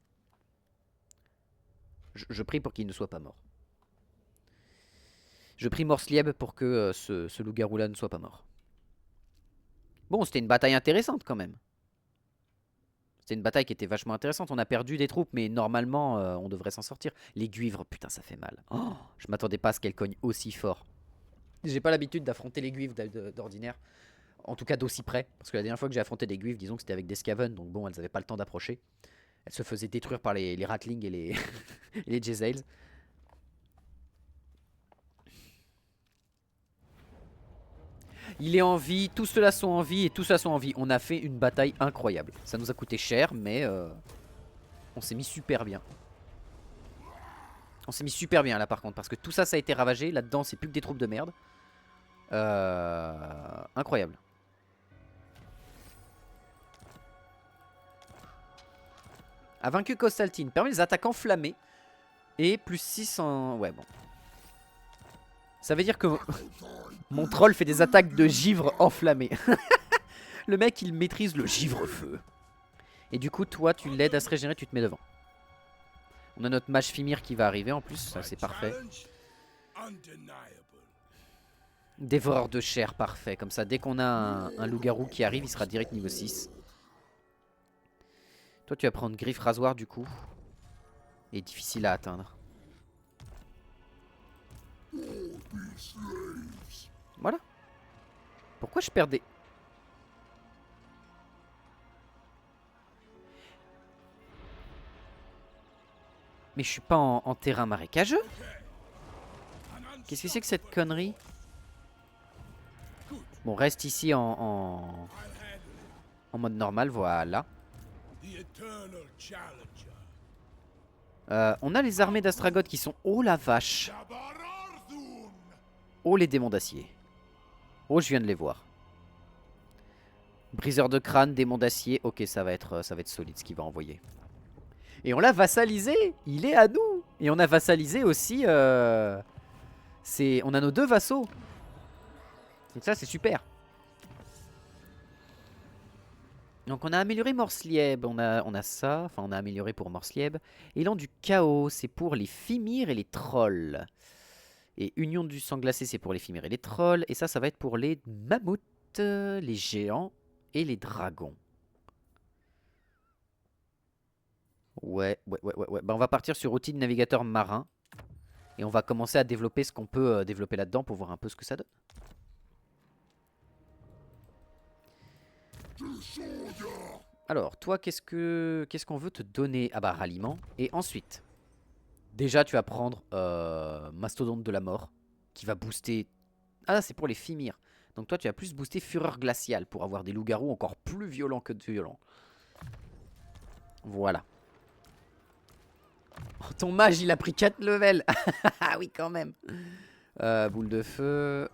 Je prie pour qu'il ne soit pas mort. Je prie Morslieb pour que ce loup-garou là ne soit pas mort. Bon, c'était une bataille intéressante quand même. C'était une bataille qui était vachement intéressante. On a perdu des troupes, mais normalement, on devrait s'en sortir. Les guivres, putain, ça fait mal. Oh, je m'attendais pas à ce qu'elles cognent aussi fort. J'ai pas l'habitude d'affronter les guivres d'ordinaire. En tout cas d'aussi près. Parce que la dernière fois que j'ai affronté des guivres, disons que c'était avec des scaven. Donc bon, elles avaient pas le temps d'approcher. Elles se faisaient détruire par les ratlings et les, et les Jezzails. Il est en vie, tous ceux-là sont en vie et tous ceux-là sont en vie. On a fait une bataille incroyable. Ça nous a coûté cher, mais on s'est mis super bien. On s'est mis super bien là par contre, parce que tout ça, ça a été ravagé. Là-dedans, c'est plus que des troupes de merde. Incroyable. A vaincu Costaltine. Permet les attaques enflammées. Et plus 6 en... Ouais, bon. Ça veut dire que mon troll fait des attaques de givre enflammées. Le mec, il maîtrise le givre-feu. Et du coup, toi, tu l'aides à se régénérer, tu te mets devant. On a notre mage Fimir qui va arriver en plus, ça c'est parfait. Dévoreur de chair, parfait. Comme ça, dès qu'on a un loup-garou qui arrive, il sera direct niveau 6. Toi, tu vas prendre griffe rasoir du coup. Et difficile à atteindre. Voilà. Pourquoi je perds des... Mais je suis pas en terrain marécageux. Qu'est-ce que c'est que cette connerie? Bon, reste ici en mode normal, voilà. On a les armées d'Astragoth qui sont... Oh la vache. Oh les démons d'acier. Oh, je viens de les voir. Briseur de crâne, démon d'acier. Ok, ça va être solide ce qu'il va envoyer. Et on l'a vassalisé. Il est à nous. Et on a vassalisé aussi... on a nos 2 vassaux. Donc ça, c'est super. Donc on a amélioré Morslieb. On a ça. Enfin, on a amélioré pour Morslieb. Élan du chaos, c'est pour les Fimir et les trolls. Et Union du sang glacé, c'est pour les Fimir et les trolls. Et ça va être pour les mammouths, les géants et les dragons. Ouais. Bah, on va partir sur outil de navigateur marin. Et on va commencer à développer ce qu'on peut développer là-dedans pour voir un peu ce que ça donne. Alors, toi, qu'est-ce qu'on veut te donner? Ah bah, ralliement. Et ensuite, déjà, tu vas prendre Mastodonte de la mort, qui va booster... Ah, c'est pour les Fimir. Donc toi, tu vas plus booster Fureur glaciale pour avoir des loups-garous encore plus violents que violents. Voilà. Oh, ton mage, il a pris 4 levels. Ah oui, quand même. Boule de feu,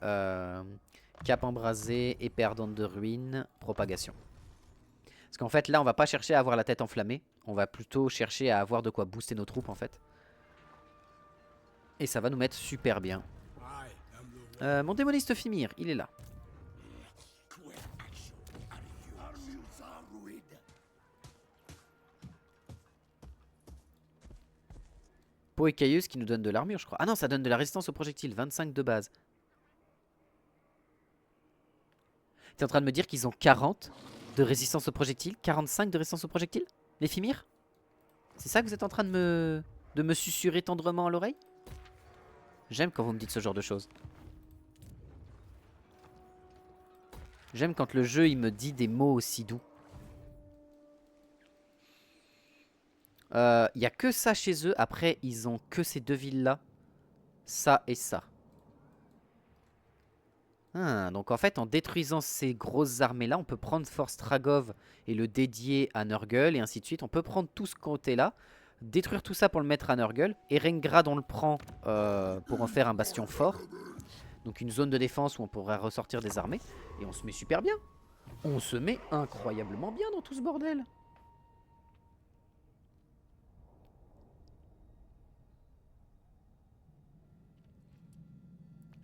cap embrasé, épée ardente de ruine, propagation. Parce qu'en fait, là, on va pas chercher à avoir la tête enflammée. On va plutôt chercher à avoir de quoi booster nos troupes, en fait. Et ça va nous mettre super bien. Mon démoniste Fimir, il est là. Peau écailleuse qui nous donne de l'armure, je crois. Ah non, ça donne de la résistance aux projectiles. 25 de base. T'es en train de me dire qu'ils ont 40 de résistance aux projectiles, 45 de résistance aux projectiles, les Fimir? C'est ça que vous êtes en train de me susurrer tendrement à l'oreille? J'aime quand vous me dites ce genre de choses. J'aime quand le jeu il me dit des mots aussi doux. Y a que ça chez eux. Après, ils ont que ces deux villes-là. Ça et ça. Ah, donc en fait, en détruisant ces grosses armées-là, on peut prendre Fort Stragov et le dédier à Nurgle et ainsi de suite. On peut prendre tout ce côté-là, détruire tout ça pour le mettre à Nurgle. Et Rengrad, on le prend pour en faire un bastion fort. Donc une zone de défense où on pourrait ressortir des armées. Et on se met super bien. On se met incroyablement bien dans tout ce bordel.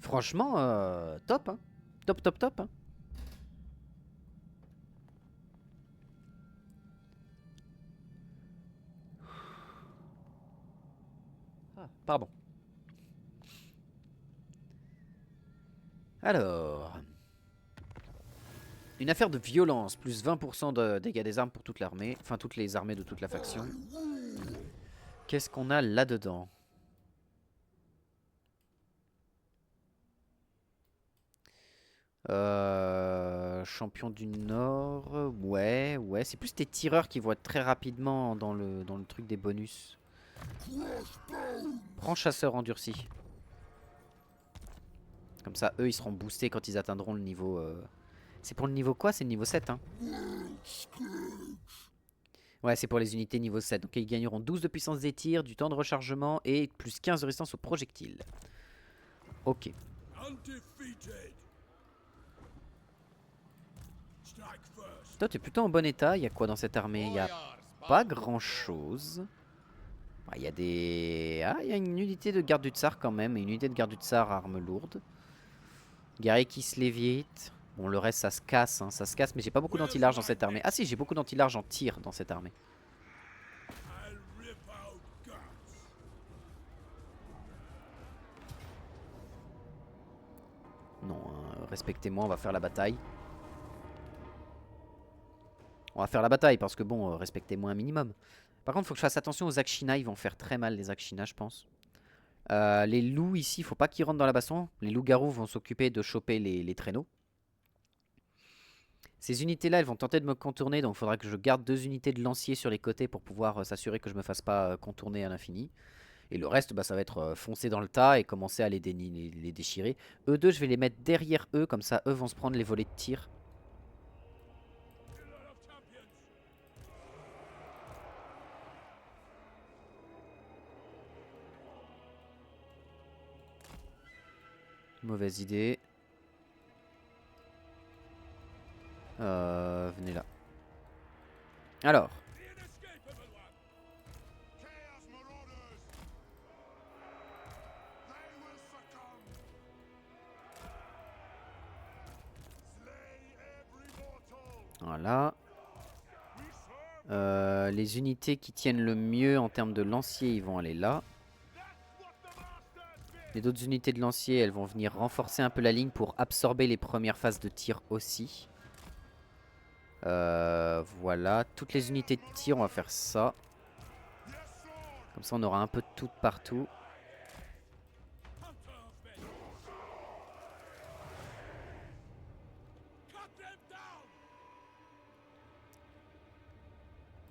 Franchement, top, hein. Top, top, top, hein. Ah, pardon. Alors... Une affaire de violence, plus 20% de dégâts des armes pour toute l'armée. Enfin, toutes les armées de toute la faction. Qu'est-ce qu'on a là-dedans? Champion du Nord. Ouais, ouais. C'est plus tes tireurs qui vont être très rapidement dans le truc des bonus. Prends chasseur endurci. Comme ça, eux, ils seront boostés quand ils atteindront le niveau... C'est pour le niveau quoi? C'est le niveau 7, hein. Ouais, c'est pour les unités niveau 7. Donc ils gagneront 12 de puissance des tirs, du temps de rechargement et plus 15 de résistance aux projectiles. Ok. Toi, t'es plutôt en bon état. Il y a quoi dans cette armée? Il y a pas grand chose. Il y a des... Ah, il y a une unité de garde du tsar quand même. Et une unité de garde du tsar à armes lourdes. Guerrier qui se lévite. Bon, le reste, ça se casse. Hein, ça se casse, mais j'ai pas beaucoup d'anti-large dans cette armée. Ah si, j'ai beaucoup d'anti-large en tir dans cette armée. Non, hein, respectez-moi, on va faire la bataille. On va faire la bataille parce que bon, respectez-moi un minimum. Par contre, il faut que je fasse attention aux Akshina. Ils vont faire très mal les Akshina, je pense. Les loups ici, faut pas qu'ils rentrent dans la baston. Les loups-garous vont s'occuper de choper les traîneaux. Ces unités-là, elles vont tenter de me contourner. Donc il faudra que je garde 2 unités de lanciers sur les côtés pour pouvoir s'assurer que je me fasse pas contourner à l'infini. Et le reste, bah, ça va être foncer dans le tas et commencer à les déchirer. Eux deux, je vais les mettre derrière eux. Comme ça, eux vont se prendre les volets de tir. Mauvaise idée. Venez là. Alors. Voilà. Les unités qui tiennent le mieux en termes de lanciers, ils vont aller là. Les autres unités de lanciers, elles vont venir renforcer un peu la ligne pour absorber les premières phases de tir aussi. Voilà, toutes les unités de tir, on va faire ça. Comme ça, on aura un peu de tout partout.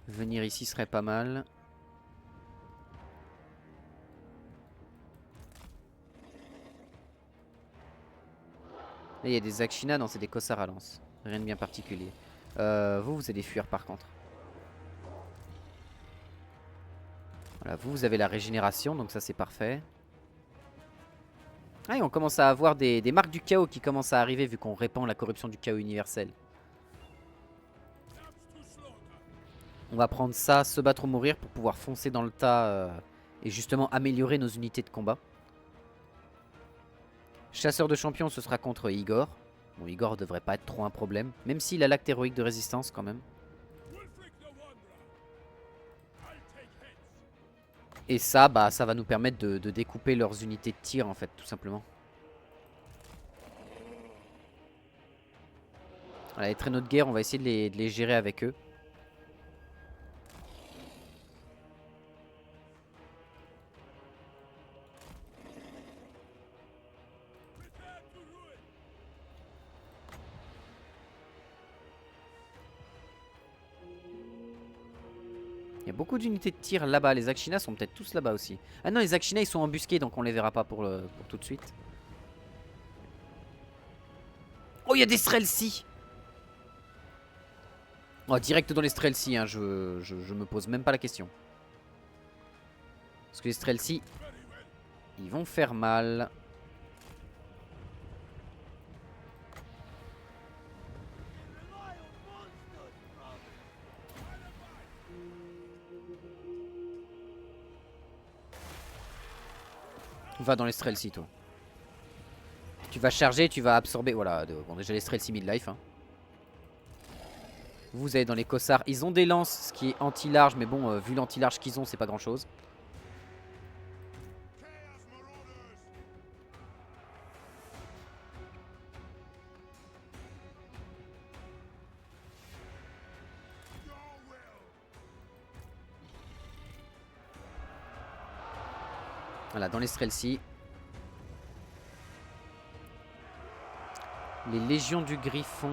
Venir ici serait pas mal. Là, il y a des Akshina, non, c'est des Kossar à lance. Rien de bien particulier. Vous allez fuir par contre. Voilà, vous avez la régénération, donc ça c'est parfait. Ah, et on commence à avoir des marques du chaos qui commencent à arriver vu qu'on répand la corruption du chaos universel. On va prendre ça, se battre ou mourir pour pouvoir foncer dans le tas et justement améliorer nos unités de combat. Chasseur de champions, ce sera contre Igor. Bon, Igor devrait pas être trop un problème, même s'il a l'acte héroïque de résistance quand même. Et ça, bah, ça va nous permettre de découper leurs unités de tir en fait, tout simplement. Voilà, les traîneaux de guerre, on va essayer de les gérer avec eux. Il y a beaucoup d'unités de tir là-bas. Les Akshina sont peut-être tous là-bas aussi. Ah non, les Akshina ils sont embusqués donc on les verra pas pour tout de suite. Oh, il y a des Streltsy. Oh, direct dans les Streltsy, hein, je me pose même pas la question. Parce que les Streltsy, ils vont faire mal. Va dans les Streltsy, toi. Tu vas charger, tu vas absorber. Voilà, bon, déjà les Streltsy midlife. Hein. Vous allez dans les cossards. Ils ont des lances, ce qui est anti-large, mais bon, vu l'anti-large qu'ils ont, c'est pas grand chose. Voilà, dans les Streltsy. Les légions du Griffon.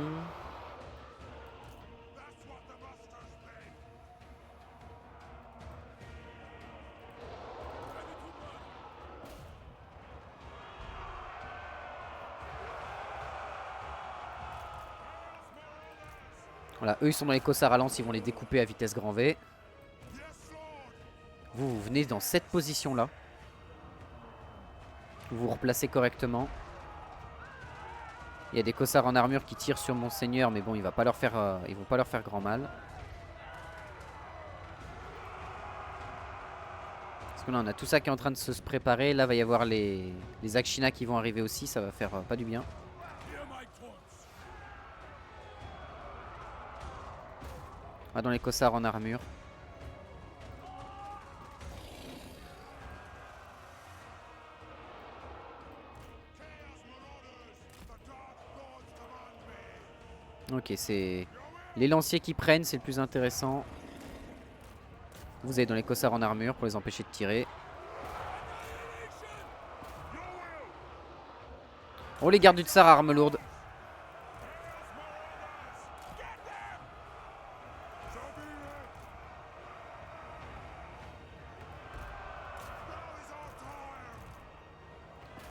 Voilà, eux ils sont dans les cossards à lance, ils vont les découper à vitesse grand V. Vous venez dans cette position là. Vous vous replacez correctement. Il y a des cossards en armure qui tirent sur mon seigneur, mais bon, il va pas leur faire, ils vont pas leur faire grand mal. Parce que là, on a tout ça qui est en train de se préparer. Là, va y avoir les Akshina qui vont arriver aussi. Ça va faire pas du bien. On va dans les cossards en armure. Ok, c'est les lanciers qui prennent, c'est le plus intéressant. Vous allez dans les cossards en armure pour les empêcher de tirer. Oh, les gardes du tsar à armes lourdes.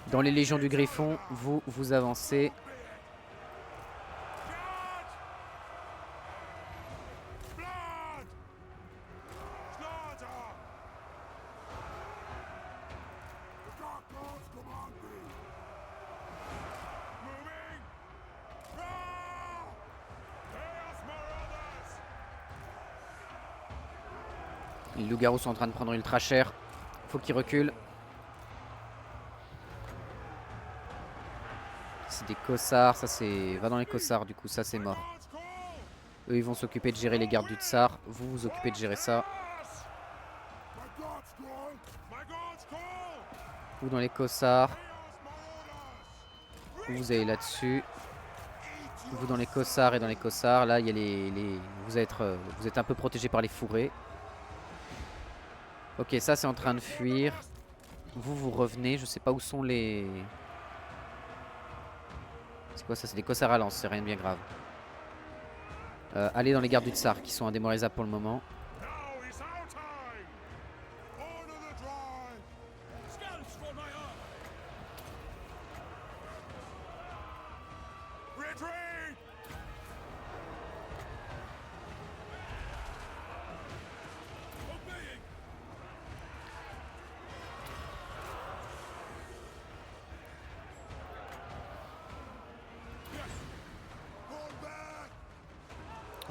Dans les légions du Griffon, vous avancez. Les loups-garous sont en train de prendre ultra cher. Faut qu'ils reculent. C'est des cossards, ça c'est... Va dans les cossards du coup, ça c'est mort. Eux ils vont s'occuper de gérer les gardes du tsar. Vous vous occupez de gérer ça. Vous dans les cossards. Vous allez là-dessus. Vous dans les cossards et dans les cossards. Là il y a les... Vous êtes un peu protégé par les fourrés. Ok, ça c'est en train de fuir. Vous revenez, je sais pas où sont les... C'est quoi ça? C'est des cossards à lance, c'est rien de bien grave. Allez dans les gardes du tsar qui sont indémorisables pour le moment.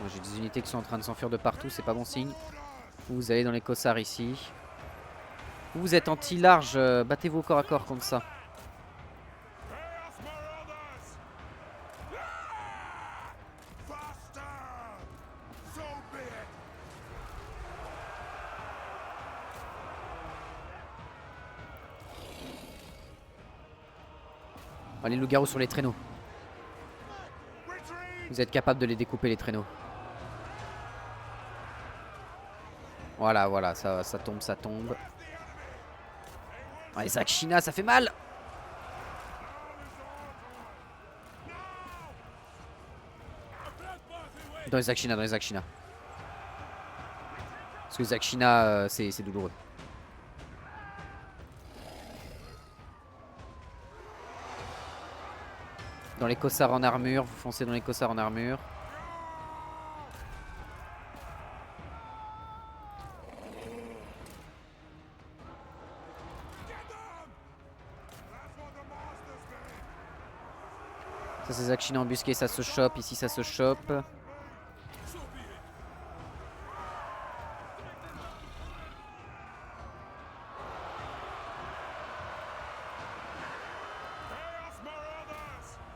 J'ai des unités qui sont en train de s'enfuir de partout, c'est pas bon signe. Vous allez dans les cossards ici. Vous êtes anti-large, battez-vous au corps à corps contre ça. Oh, les loups-garous sur les traîneaux. Vous êtes capable de les découper les traîneaux. Voilà, voilà, ça tombe, ça tombe. Ouais, Zakshina, ça fait mal. Dans les Zakshina, dans les Zakshina. Parce que Zakshina, c'est douloureux. Dans les cossards en armure, vous foncez dans les cossards en armure. Ça c'est Zakshina embusqué, ça se chope, ici ça se chope.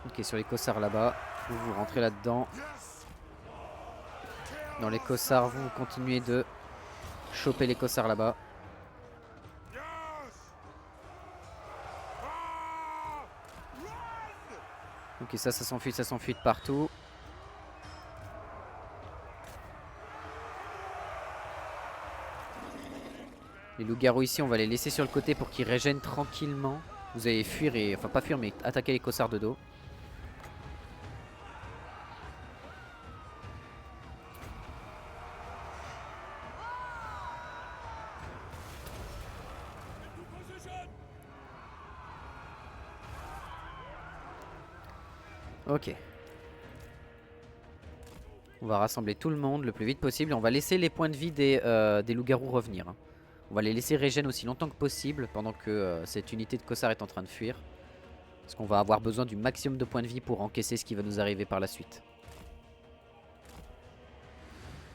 Ok, sur les cossards là-bas, vous rentrez là-dedans. Dans les cossards, vous continuez de choper les cossards là-bas. Ok, ça s'enfuit de partout. Les loups-garous ici, on va les laisser sur le côté pour qu'ils régènent tranquillement. Vous allez fuir et... Enfin, pas fuir, mais attaquer les cossards de dos. Ok. On va rassembler tout le monde le plus vite possible. On va laisser les points de vie des loups-garous revenir. On va les laisser régène aussi longtemps que possible pendant que cette unité de cossards est en train de fuir. Parce qu'on va avoir besoin du maximum de points de vie pour encaisser ce qui va nous arriver par la suite.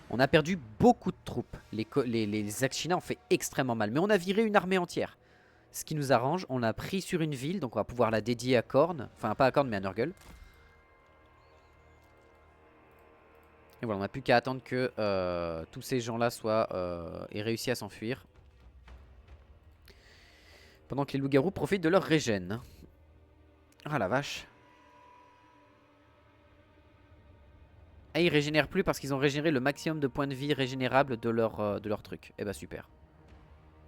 On a perdu beaucoup de troupes. Les Zakshina ont fait extrêmement mal. Mais on a viré une armée entière. Ce qui nous arrange, on a pris sur une ville. Donc on va pouvoir la dédier à Khorne. Enfin pas à Khorne mais à Nurgle. Et voilà, on n'a plus qu'à attendre que tous ces gens-là aient réussi à s'enfuir. Pendant que les loups-garous profitent de leur régène. Ah la vache. Ah, ils régénèrent plus parce qu'ils ont régénéré le maximum de points de vie régénérables de leur truc. Eh bah super.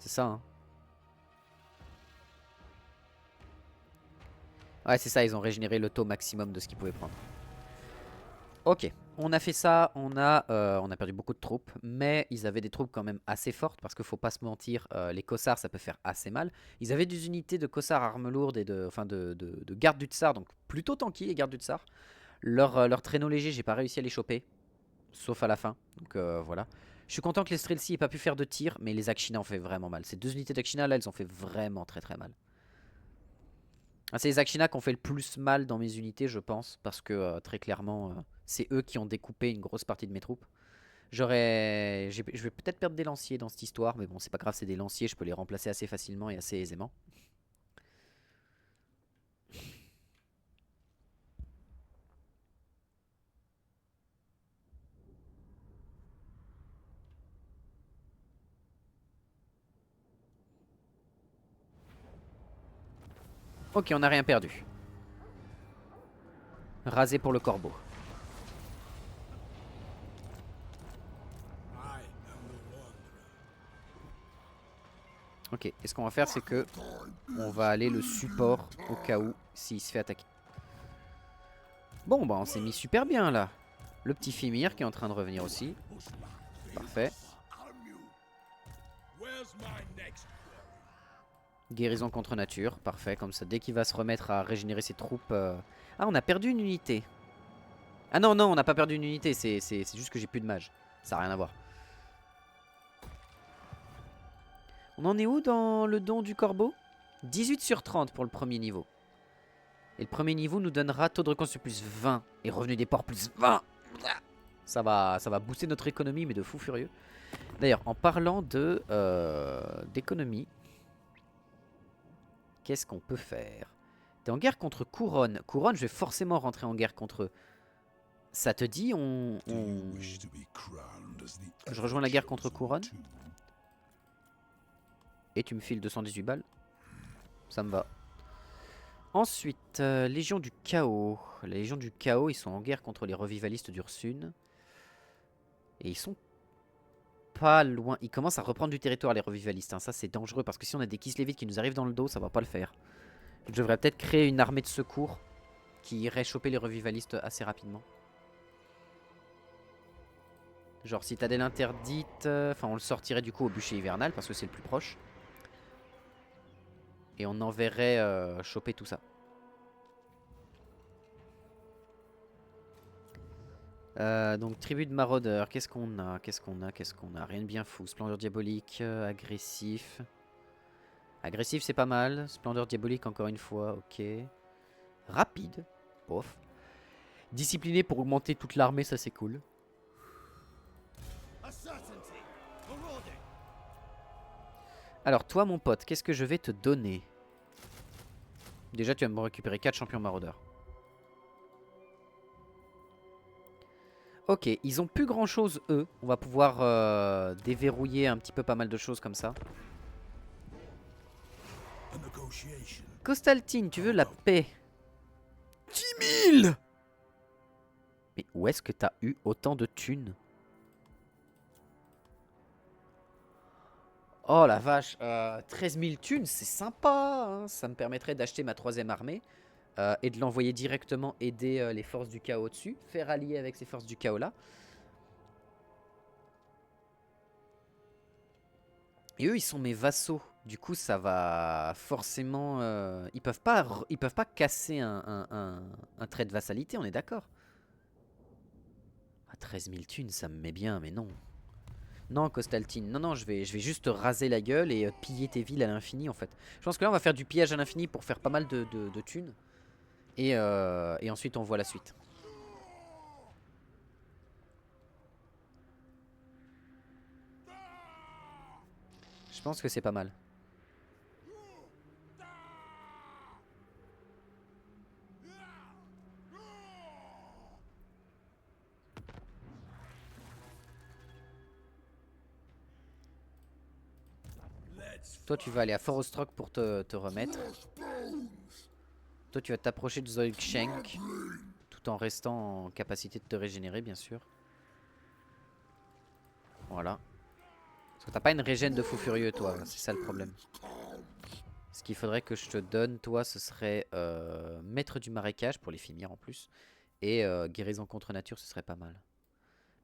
C'est ça hein. Ouais c'est ça, ils ont régénéré le taux maximum de ce qu'ils pouvaient prendre. Ok, on a fait ça, on a perdu beaucoup de troupes, mais ils avaient des troupes quand même assez fortes parce qu'il faut pas se mentir, les cossards ça peut faire assez mal. Ils avaient des unités de cossards armes lourdes et de gardes du tsar, donc plutôt tanky les gardes du tsar. Leur traîneau léger, j'ai pas réussi à les choper, sauf à la fin, donc voilà. Je suis content que les Streltsy aient pas pu faire de tir, mais les Akshina ont fait vraiment mal. Ces deux unités d'Akshina là, elles ont fait vraiment très très mal. Ah, c'est les Akshina qui ont fait le plus mal dans mes unités, je pense, parce que très clairement, c'est eux qui ont découpé une grosse partie de mes troupes. Je vais peut-être perdre des lanciers dans cette histoire, mais bon, c'est pas grave, c'est des lanciers, je peux les remplacer assez facilement et assez aisément. Ok, on n'a rien perdu. Rasé pour le corbeau. Ok, et ce qu'on va faire, c'est que on va aller le support au cas où s'il se fait attaquer. Bon, bah on s'est mis super bien là. Le petit Fimir qui est en train de revenir aussi. Parfait. Guérison contre nature, parfait, comme ça dès qu'il va se remettre à régénérer ses troupes... Ah, on a perdu une unité. Ah non, non, on n'a pas perdu une unité, c'est juste que j'ai plus de mage. Ça n'a rien à voir. On en est où dans le don du corbeau? 18 sur 30 pour le premier niveau. Et le premier niveau nous donnera taux de reconstruction plus 20 et revenu des ports plus 20. Ça va booster notre économie, mais de fou furieux. D'ailleurs, en parlant d'économie, qu'est-ce qu'on peut faire? T'es en guerre contre Couronne. Couronne, je vais forcément rentrer en guerre contre eux. Ça te dit, je rejoins la guerre contre Couronne? Et tu me files 218 balles? Ça me va. Ensuite, Légion du Chaos. La Légion du Chaos, ils sont en guerre contre les revivalistes d'Ursune. Et ils sont pas loin. Ils commencent à reprendre du territoire, les revivalistes. Hein. Ça, c'est dangereux parce que si on a des Kislevites qui nous arrivent dans le dos, ça va pas le faire. Je devrais peut-être créer une armée de secours qui irait choper les revivalistes assez rapidement. Genre, citadelle interdite. Enfin, on le sortirait du coup au bûcher hivernal parce que c'est le plus proche. Et on enverrait choper tout ça. Donc tribu de maraudeurs, qu'est-ce qu'on a? Qu'est-ce qu'on a? Qu'est-ce qu'on a? Rien de bien fou. Splendeur diabolique, agressif. Agressif c'est pas mal. Splendeur diabolique encore une fois, ok. Rapide, pof. Discipliné pour augmenter toute l'armée, ça c'est cool. Alors toi mon pote, qu'est-ce que je vais te donner? Déjà tu vas me récupérer 4 champions maraudeurs. Ok, ils ont plus grand chose eux. On va pouvoir déverrouiller un petit peu pas mal de choses comme ça. Costaltine, tu veux la paix? 10 000! Mais où est-ce que t'as eu autant de thunes? Oh la vache, 13 000 thunes, c'est sympa, hein. Ça me permettrait d'acheter ma troisième armée et de l'envoyer directement aider les forces du chaos dessus. Faire allier avec ces forces du chaos là. Et eux, ils sont mes vassaux. Du coup, ça va forcément... ils peuvent pas casser un trait de vassalité, on est d'accord. Ah, 13 000 thunes, ça me met bien, mais non. Non, Costaltine, non, non, je vais juste raser la gueule et piller tes villes à l'infini, en fait. Je pense que là, on va faire du pillage à l'infini pour faire pas mal de thunes. Et ensuite, on voit la suite. Je pense que c'est pas mal. Toi, tu vas aller à Forostrock pour te remettre. Toi, tu vas t'approcher de Zoilkshank, tout en restant en capacité de te régénérer, bien sûr. Voilà. Parce que t'as pas une régène de fou furieux, toi. C'est ça le problème. Ce qu'il faudrait que je te donne, toi, ce serait maître du marécage, pour les finir en plus. Et guérison contre nature, ce serait pas mal.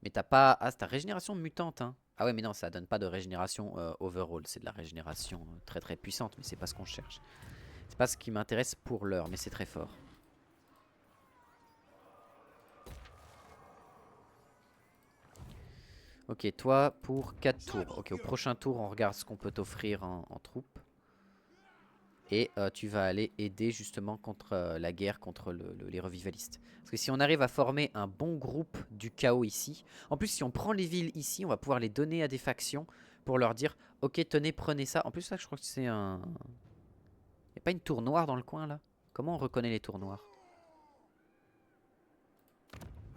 Mais t'as pas... Ah, c'est ta régénération mutante, hein. Ah ouais, mais non, ça donne pas de régénération overall. C'est de la régénération très très puissante, mais c'est pas ce qu'on cherche. C'est pas ce qui m'intéresse pour l'heure, mais c'est très fort. Ok, toi pour 4 tours. Ok, au prochain tour, on regarde ce qu'on peut t'offrir en troupes. Et tu vas aller aider justement contre la guerre contre les revivalistes. Parce que si on arrive à former un bon groupe du chaos ici, en plus si on prend les villes ici, on va pouvoir les donner à des factions pour leur dire ok tenez prenez ça. En plus là je crois que c'est un... Il n'y a pas une tour noire dans le coin là? Comment on reconnaît les tours noires?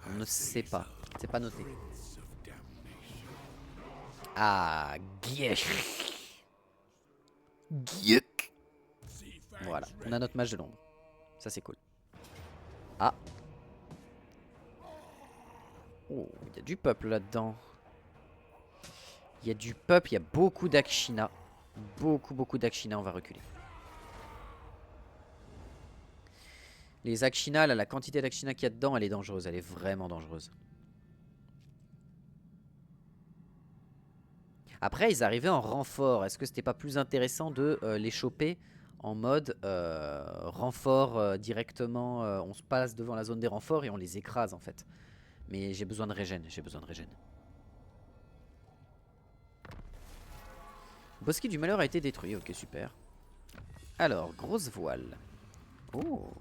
On ne sait pas, c'est pas noté. Ah, Giech. Giech. Voilà, on a notre mage de l'ombre. Ça c'est cool. Ah. Oh, il y a du peuple là-dedans. Il y a du peuple, il y a beaucoup d'Akshina. Beaucoup d'Akshina, on va reculer. Les Akshina, là, la quantité d'Akshina qu'il y a dedans, elle est dangereuse. Elle est vraiment dangereuse. Après, ils arrivaient en renfort. Est-ce que c'était pas plus intéressant de les choper en mode renfort directement on se passe devant la zone des renforts et on les écrase en fait. Mais j'ai besoin de régène, j'ai besoin de régène. Bosquet du malheur a été détruit, ok super. Alors, grosse voile. Oh.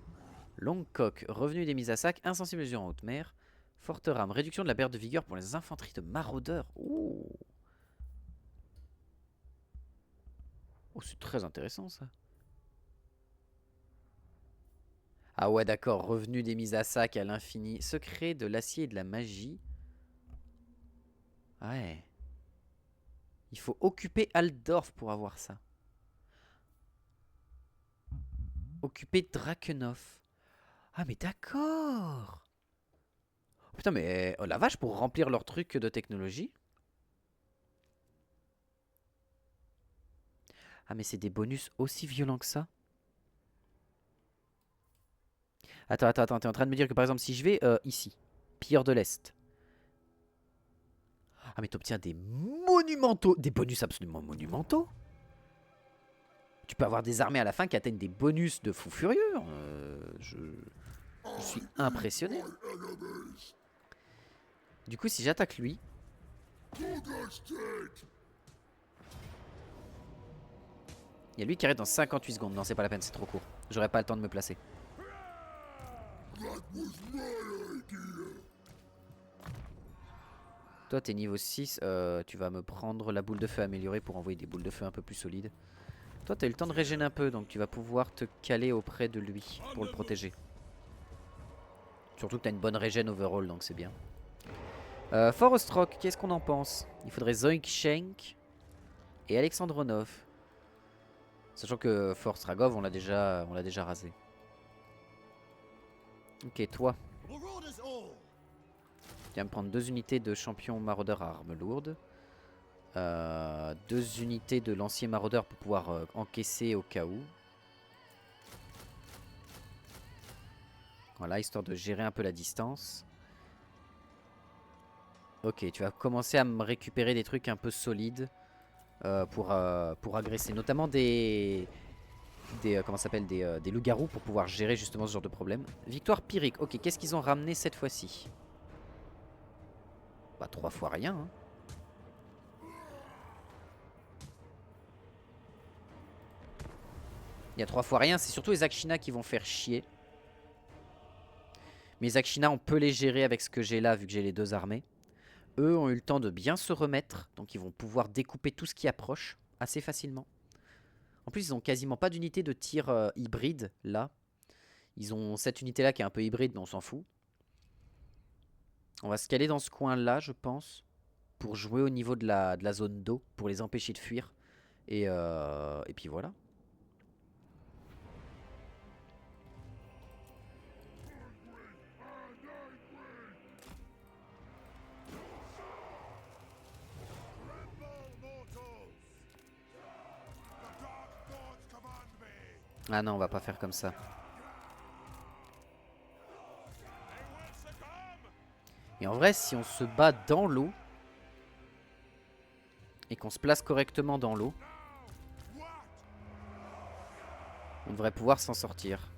Longue coque, revenu des mises à sac, insensible mesure en haute mer. Forte rame, réduction de la perte de vigueur pour les infanteries de maraudeurs. Oh, oh c'est très intéressant ça. Ah ouais d'accord, revenu des mises à sac à l'infini. Secret de l'acier et de la magie. Ouais. Il faut occuper Altdorf pour avoir ça. Occuper Drakenhof. Ah mais d'accord. Putain mais oh la vache pour remplir leur truc de technologie. Ah mais c'est des bonus aussi violents que ça. Attends, t'es en train de me dire que par exemple si je vais ici, pilleur de l'Est. Ah mais t'obtiens des monumentaux, des bonus absolument monumentaux. Tu peux avoir des armées à la fin qui atteignent des bonus de fou furieux. Je suis impressionné. Du coup si j'attaque lui... Il y a lui qui arrête dans 58 secondes. Non c'est pas la peine, c'est trop court. J'aurais pas le temps de me placer. Toi t'es niveau 6, tu vas me prendre la boule de feu améliorée pour envoyer des boules de feu un peu plus solides. Toi t'as eu le temps de régénérer un peu donc tu vas pouvoir te caler auprès de lui pour le protéger. Surtout que t'as une bonne régène overall donc c'est bien. Forostrock, qu'est-ce qu'on en pense? Il faudrait Zoink et Alexandronov. Sachant que Forstragov on l'a déjà rasé. Ok toi. Tu vas me prendre 2 unités de champion maraudeur à armes lourdes. 2 unités de lancier maraudeur pour pouvoir encaisser au cas où. Voilà, histoire de gérer un peu la distance. Ok, tu vas commencer à me récupérer des trucs un peu solides pour agresser. Notamment comment ça s'appelle, des loups-garous pour pouvoir gérer justement ce genre de problème. Victoire Pyrrhic. Ok, qu'est-ce qu'ils ont ramené cette fois-ci? Bah 3 fois rien. Hein. Il y a 3 fois rien, c'est surtout les Akshina qui vont faire chier. Mais les Akshina, on peut les gérer avec ce que j'ai là, vu que j'ai les 2 armées. Eux ont eu le temps de bien se remettre, donc ils vont pouvoir découper tout ce qui approche assez facilement. En plus, ils ont quasiment pas d'unité de tir hybride, là. Ils ont cette unité-là qui est un peu hybride, mais on s'en fout. On va se caler dans ce coin-là, je pense, pour jouer au niveau de la zone d'eau, pour les empêcher de fuir. Et puis voilà. Ah non, on va pas faire comme ça. Et en vrai, si on se bat dans l'eau, et qu'on se place correctement dans l'eau, on devrait pouvoir s'en sortir.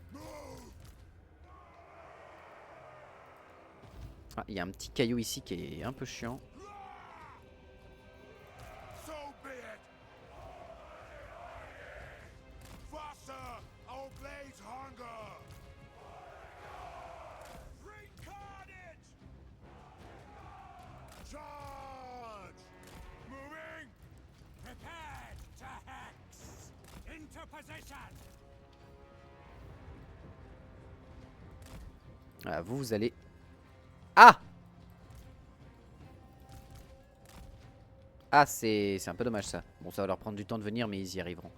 Ah, il y a un petit caillou ici qui est un peu chiant. Ah, vous allez... Ah! Ah, c'est un peu dommage ça. Bon, ça va leur prendre du temps de venir, mais ils y arriveront.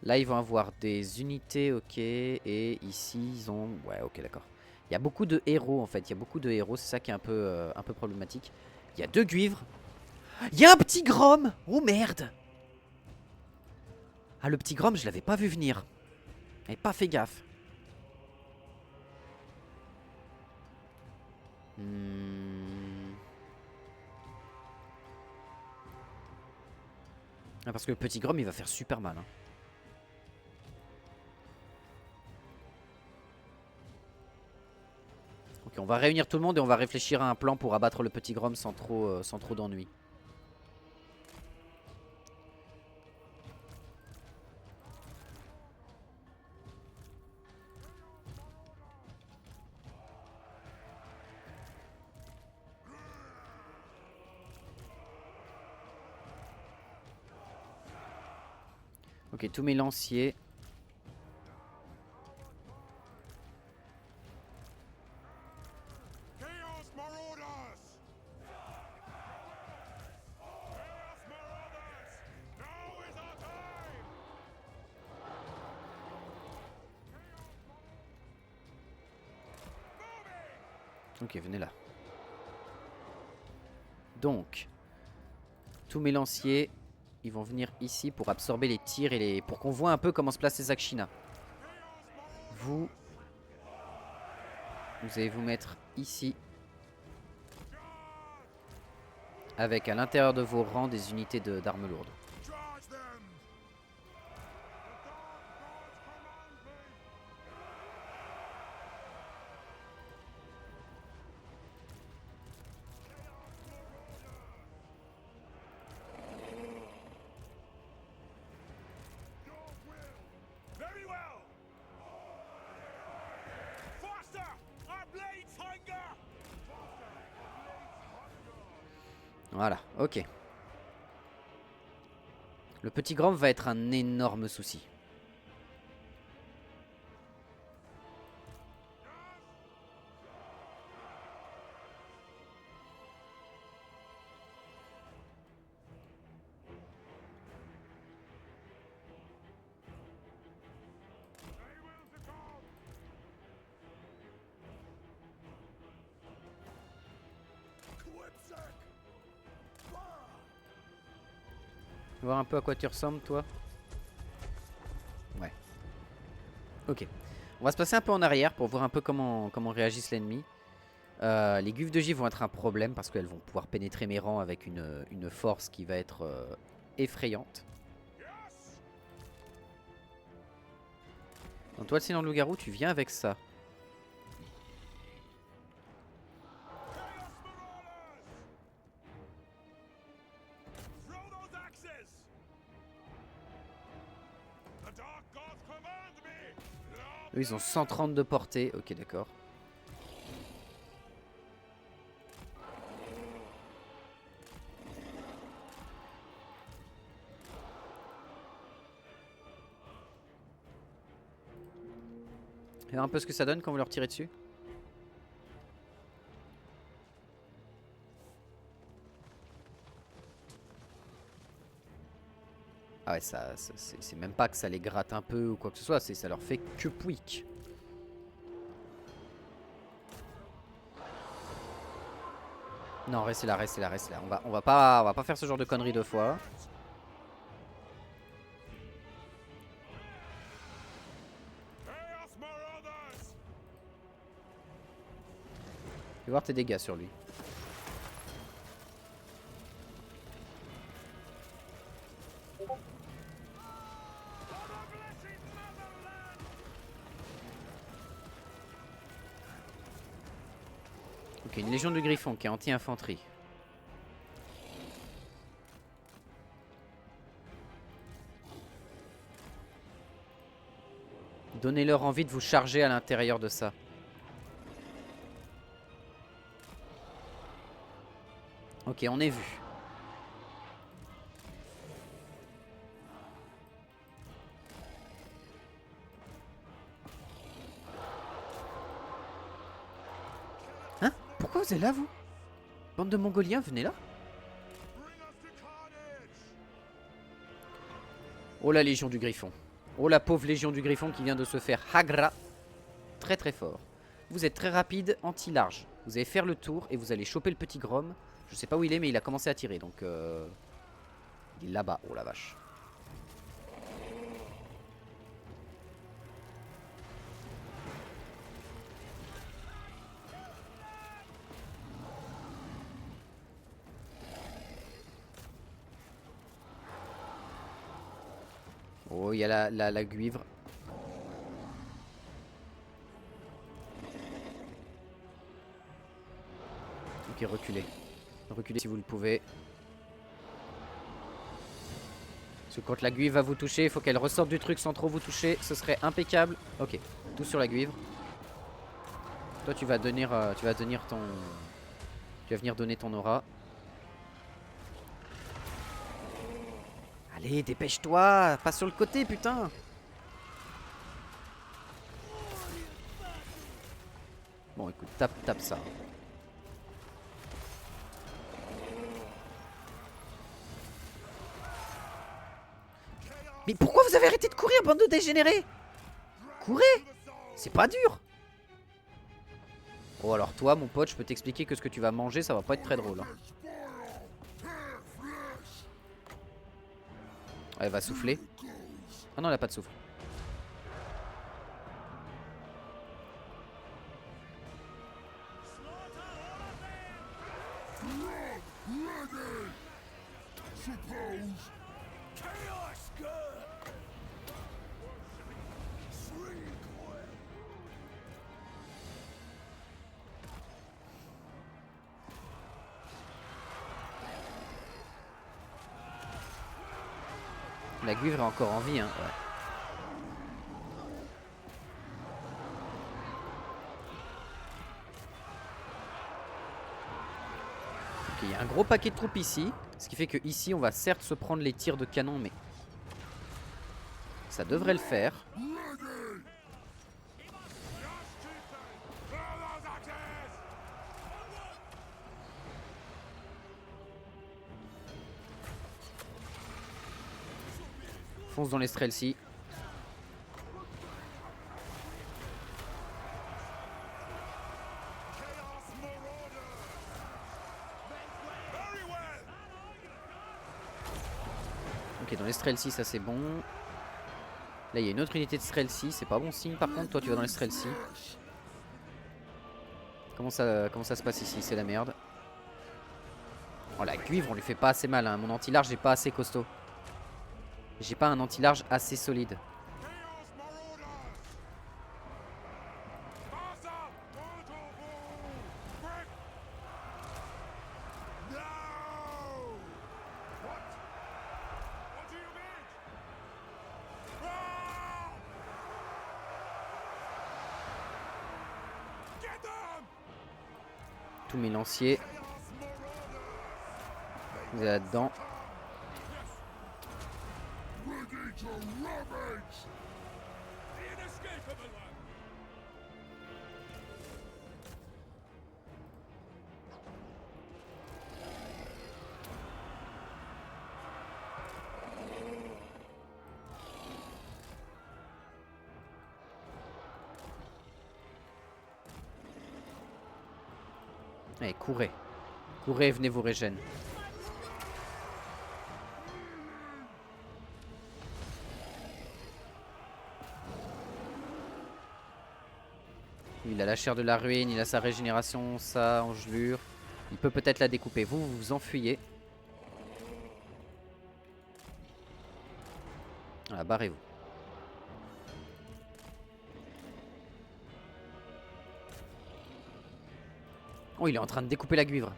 Là, ils vont avoir des unités, ok. Et ici, ils ont... Ouais, ok, d'accord. Il y a beaucoup de héros, en fait. Il y a beaucoup de héros. C'est ça qui est un peu problématique. Il y a 2 guivres. Il y a un petit Grom! Oh, merde! Ah, le petit Grom, je l'avais pas vu venir. J'avais pas fait gaffe. Ah, parce que le petit Grom, il va faire super mal. Hein. Ok, on va réunir tout le monde et on va réfléchir à un plan pour abattre le petit Grom sans trop d'ennui. Ok, tous mes lanciers. Ok, venez là. Donc, tous mes lanciers, ils vont venir ici pour absorber les tirs et pour qu'on voit un peu comment se placent les Akshina. Vous allez vous mettre ici. Avec à l'intérieur de vos rangs des unités d'armes lourdes. Voilà, ok. Le petit Grom va être un énorme souci. Voir un peu à quoi tu ressembles, toi. Ouais. Ok. On va se passer un peu en arrière pour voir un peu comment réagissent l'ennemi. Les guves de J vont être un problème parce qu'elles vont pouvoir pénétrer mes rangs avec une force qui va être effrayante. Donc toi, le Seigneur de loup-garou, tu viens avec ça. Eux, ils ont 130 de portée. Ok, d'accord. Et un peu ce que ça donne quand vous leur tirez dessus. Ah ouais, c'est même pas que ça les gratte un peu ou quoi que ce soit, ça leur fait que pouic. Non, restez là, restez là, restez là. On va pas faire ce genre de conneries deux fois. Fais voir tes dégâts sur lui. Ok, une légion de griffons qui est anti-infanterie. Donnez-leur envie de vous charger à l'intérieur de ça. Ok, on est vu. Hein? Pourquoi vous êtes là, vous? Bande de Mongoliens, venez là. Oh la légion du griffon. Oh la pauvre légion du griffon qui vient de se faire hagra. Très très fort. Vous êtes très rapide, anti-large. Vous allez faire le tour et vous allez choper le petit Grom. Je sais pas où il est, mais il a commencé à tirer. Donc il est là-bas. Oh la vache. Oh, il y a la guivre. Ok, reculez. Reculez si vous le pouvez. Parce que quand la guivre va vous toucher, il faut qu'elle ressorte du truc sans trop vous toucher. Ce serait impeccable. Ok, tout sur la guivre. Toi, tu vas venir donner ton aura. Allez, dépêche-toi. Pas sur le côté, putain. Bon, écoute, tape ça. Mais pourquoi vous avez arrêté de courir, bande de dégénérés? Courez. C'est pas dur. Oh alors toi mon pote, je peux t'expliquer que ce que tu vas manger ça va pas être très drôle. Hein. Elle va souffler. Ah non elle a pas de souffle. La guivre est encore en vie hein. Ouais. Il y a un gros paquet de troupes ici. Ce qui fait que ici on va certes se prendre les tirs de canon mais ça devrait le faire. Fonce dans les Streltsy. Ok, dans les Streltsy, ça c'est bon. Là, il y a une autre unité de Streltsy. C'est pas bon signe par contre. Toi, tu vas dans les Streltsy. Comment ça se passe ici? C'est la merde. Oh, la cuivre, on lui fait pas assez mal. Hein. Mon anti-large n'est pas assez costaud. J'ai pas un anti-large assez solide. Tous mes lanciers. Vous êtes là-dedans. Allez, courez. Courez, venez vous régénérer. Il a la chair de la ruine, il a sa régénération, sa engelure. Il peut peut-être la découper. Vous vous enfuyez. Voilà, barrez-vous. Oh, il est en train de découper la guivre.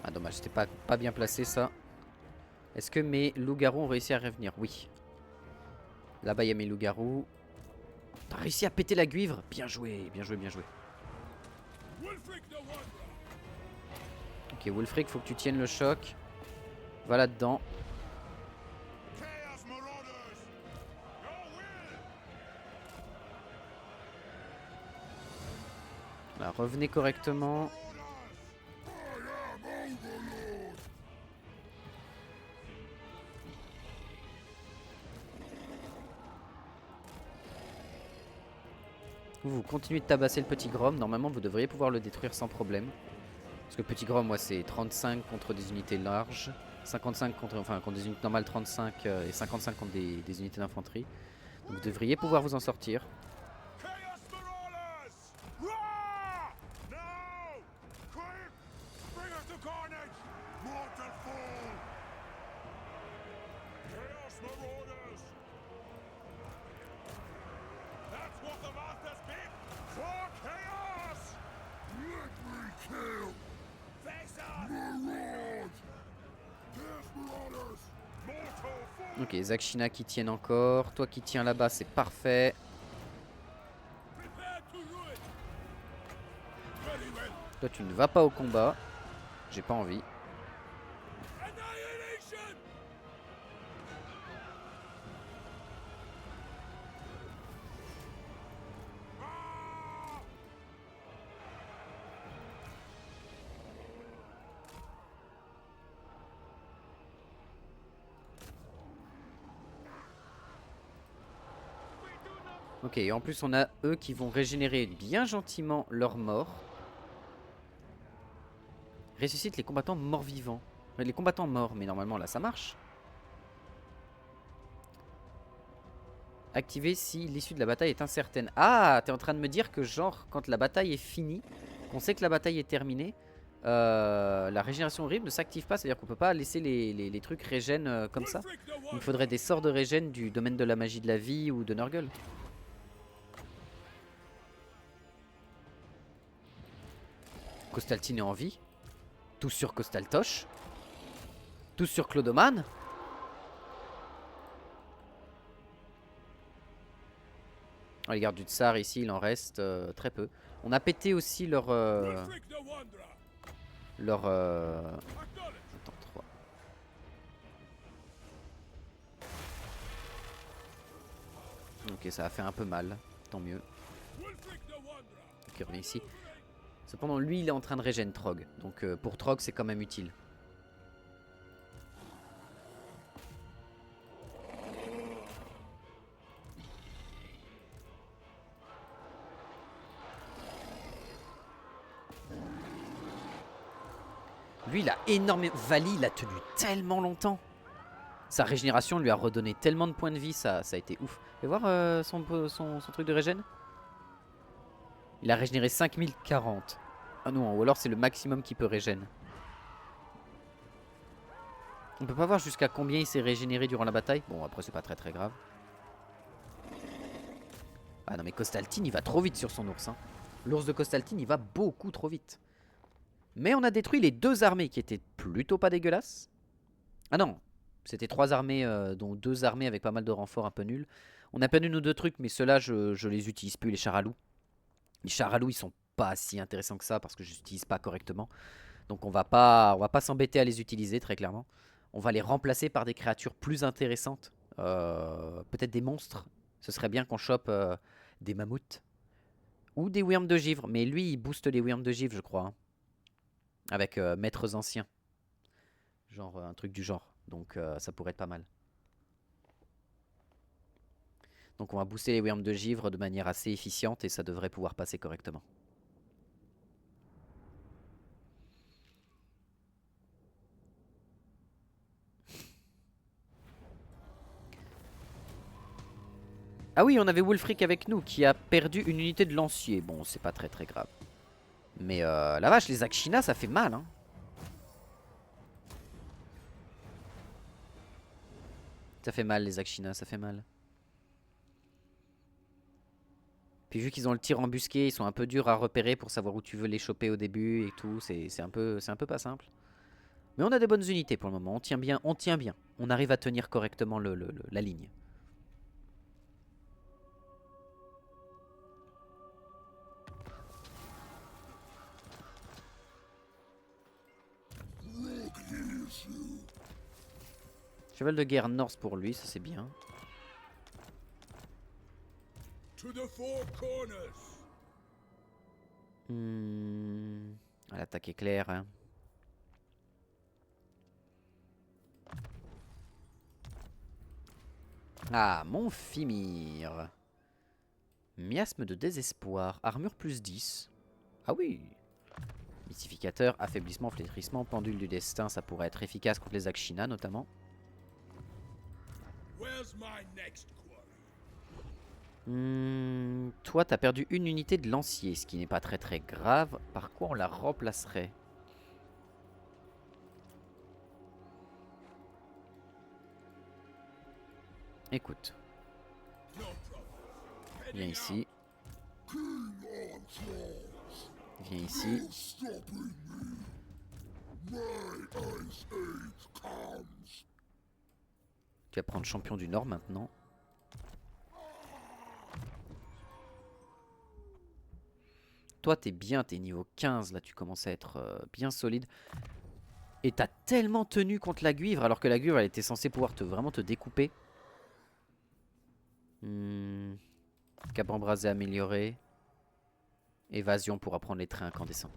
Ah dommage, c'était pas bien placé ça. Est-ce que mes loups-garous ont réussi à revenir? Oui. Là-bas il y a mes loups-garous. T'as réussi à péter la guivre? Bien joué, bien joué, bien joué. Ok, Wulfric, faut que tu tiennes le choc. Va là-dedans. Là, revenez correctement. Vous continuez de tabasser le petit Grom. Normalement, vous devriez pouvoir le détruire sans problème. Parce que le petit Grom, moi, c'est 35 contre des unités larges. 55 contre des unités normales, 35 et 55 contre des unités d'infanterie. Donc vous devriez pouvoir vous en sortir. Ok, Zakshina qui tiennent encore. Toi qui tiens là-bas, c'est parfait. Toi tu ne vas pas au combat. J'ai pas envie. Ok, et en plus on a eux qui vont régénérer bien gentiment leur mort. Ressuscite les combattants morts-vivants. Les combattants morts, mais normalement là ça marche. Activer si l'issue de la bataille est incertaine. Ah, t'es en train de me dire que genre quand la bataille est finie, qu'on sait que la bataille est terminée, la régénération horrible ne s'active pas. C'est-à-dire qu'on peut pas laisser les trucs régènent comme ça. Il me faudrait des sorts de régène du domaine de la magie de la vie ou de Nurgle. Costaltine est en vie. Tous sur Costaltosh. Tous sur Clodoman. Oh, les gardes du Tsar ici, il en reste très peu. On a pété aussi leur... Attends, 3. Ok, ça a fait un peu mal. Tant mieux. Ok, revient ici. Cependant, lui, il est en train de régène Trog. Donc pour Trog, c'est quand même utile. Lui, il a énormément... Vali, il a tenu tellement longtemps. Sa régénération lui a redonné tellement de points de vie, ça a été ouf. Fais voir son truc de régène. Il a régénéré 5040. Ah non, ou alors c'est le maximum qu'il peut régénérer. On peut pas voir jusqu'à combien il s'est régénéré durant la bataille. Bon, après c'est pas très grave. Ah non mais Costaltine il va trop vite sur son ours. Hein. L'ours de Costaltine il va beaucoup trop vite. Mais on a détruit les 2 armées qui étaient plutôt pas dégueulasses. Ah non, c'était 3 armées, dont 2 armées avec pas mal de renforts un peu nuls. On a perdu nos 2 trucs, mais ceux-là je les utilise plus, les chars à loup. Les chars à loup ils sont pas si intéressants que ça parce que je les utilise pas correctement. Donc on va pas s'embêter à les utiliser très clairement. On va les remplacer par des créatures plus intéressantes. Peut-être des monstres. Ce serait bien qu'on chope des mammouths. Ou des Wyrms de givre. Mais lui, il booste les Wyrms de givre, je crois. Hein. Avec maîtres anciens. Genre un truc du genre. Donc ça pourrait être pas mal. Donc on va booster les Wyrms de givre de manière assez efficiente. Et ça devrait pouvoir passer correctement. Ah oui, on avait Wulfric avec nous qui a perdu une unité de lancier. Bon, c'est pas très grave. Mais la vache, les Akshina, ça fait mal. Hein. Ça fait mal, les Akshina, ça fait mal. Puis vu qu'ils ont le tir embusqué, ils sont un peu durs à repérer pour savoir où tu veux les choper au début et tout. C'est un peu pas simple. Mais on a des bonnes unités pour le moment. On tient bien, on tient bien. On arrive à tenir correctement la ligne. Cheval de guerre Norse pour lui, ça c'est bien. L'attaque est claire. Hein. Ah, mon Fimir. Miasme de désespoir. Armure plus 10. Ah oui. Mystificateur, affaiblissement, flétrissement, pendule du destin, ça pourrait être efficace contre les Akshina notamment. Toi, t'as perdu une unité de lancier, ce qui n'est pas très grave. Par quoi on la remplacerait? Écoute. Viens ici. Viens ici. Tu vas prendre champion du Nord maintenant. Toi, t'es bien, t'es niveau 15. Là, tu commences à être bien solide. Et t'as tellement tenu contre la Guivre, alors que la Guivre, elle était censée pouvoir vraiment te découper. Cap embrasé amélioré. Évasion pour apprendre les trains incandescents.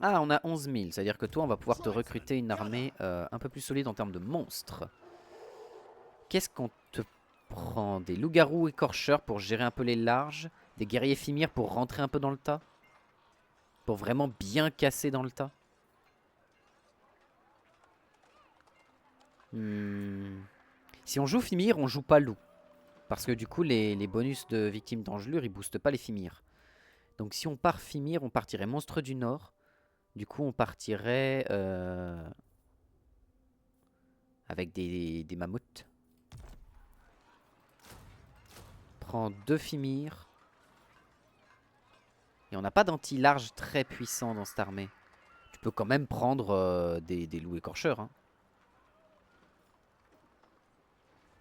Ah, on a 11 000. C'est-à-dire que toi, on va pouvoir te recruter une armée un peu plus solide en termes de monstres. Qu'est-ce qu'on te prend? Des loups-garous écorcheurs pour gérer un peu les larges. Des guerriers éphémères pour rentrer un peu dans le tas. Pour vraiment bien casser dans le tas. Si on joue Fimir, on joue pas loup. Parce que du coup, les bonus de victimes d'engelure, ils boostent pas les Fimir. Donc si on part Fimir, on partirait monstre du Nord. Du coup, on partirait avec des mammouths. Prends 2 Fimir. Et on n'a pas d'anti-large très puissant dans cette armée. Tu peux quand même prendre des loups écorcheurs. Hein.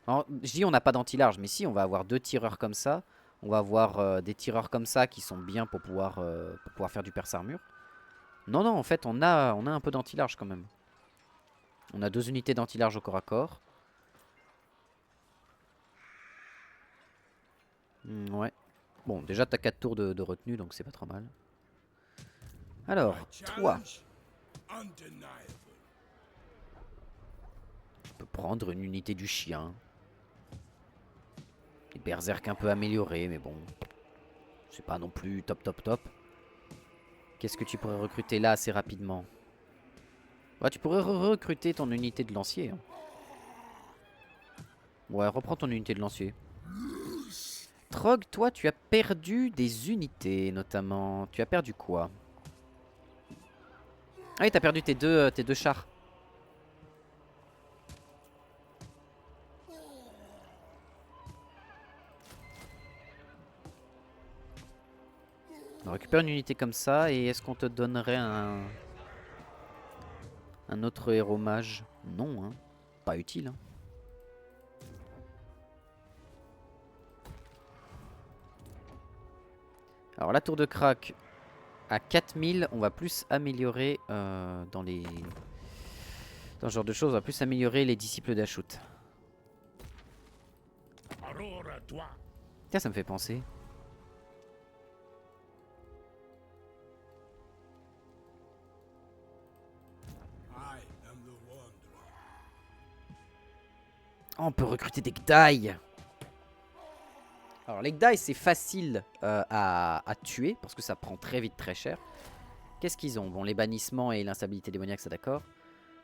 Alors, je dis on n'a pas d'anti-large, mais si, on va avoir 2 tireurs comme ça. On va avoir des tireurs comme ça qui sont bien pour pouvoir faire du perce-armure. Non, non, en fait, on a un peu d'anti-large quand même. On a 2 unités d'anti-large au corps à corps. Ouais. Bon, déjà, t'as 4 tours de retenue, donc c'est pas trop mal. Alors, toi. Tu peux prendre une unité du chien. Les berserk un peu améliorés, mais bon. C'est pas non plus top, top, top. Qu'est-ce que tu pourrais recruter là assez rapidement? Ouais, tu pourrais recruter ton unité de lancier. Hein. Ouais, reprends ton unité de lancier. Trog, toi, tu as perdu des unités, notamment. Tu as perdu quoi? Ah oui, t'as perdu tes deux chars. On récupère une unité comme ça, et est-ce qu'on te donnerait un autre héros mage? Non, hein. Pas utile, hein. Alors la tour de crack à 4000, on va plus améliorer dans ce genre de choses, on va plus améliorer les disciples d'Ashut. Tiens, ça me fait penser. Oh, on peut recruter des Gdai. Alors les Gdai, c'est facile à tuer parce que ça prend très vite très cher. Qu'est-ce qu'ils ont? Bon, les bannissements et l'instabilité démoniaque, c'est d'accord.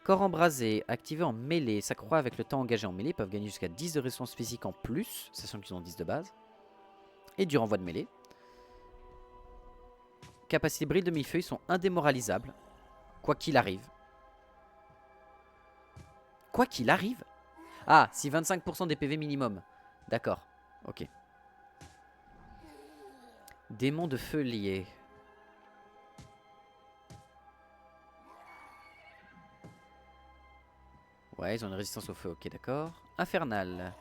Corps embrasé, activé en mêlée, s'accroît avec le temps engagé en mêlée, peuvent gagner jusqu'à 10 de résistance physique en plus, sachant qu'ils ont 10 de base. Et du renvoi de mêlée. Capacité brille de mi-feu, ils sont indémoralisables. Quoi qu'il arrive. Quoi qu'il arrive? Ah, si 25% des PV minimum. D'accord, ok. Démon de feu lié. Ouais, ils ont une résistance au feu, ok, d'accord. Infernal.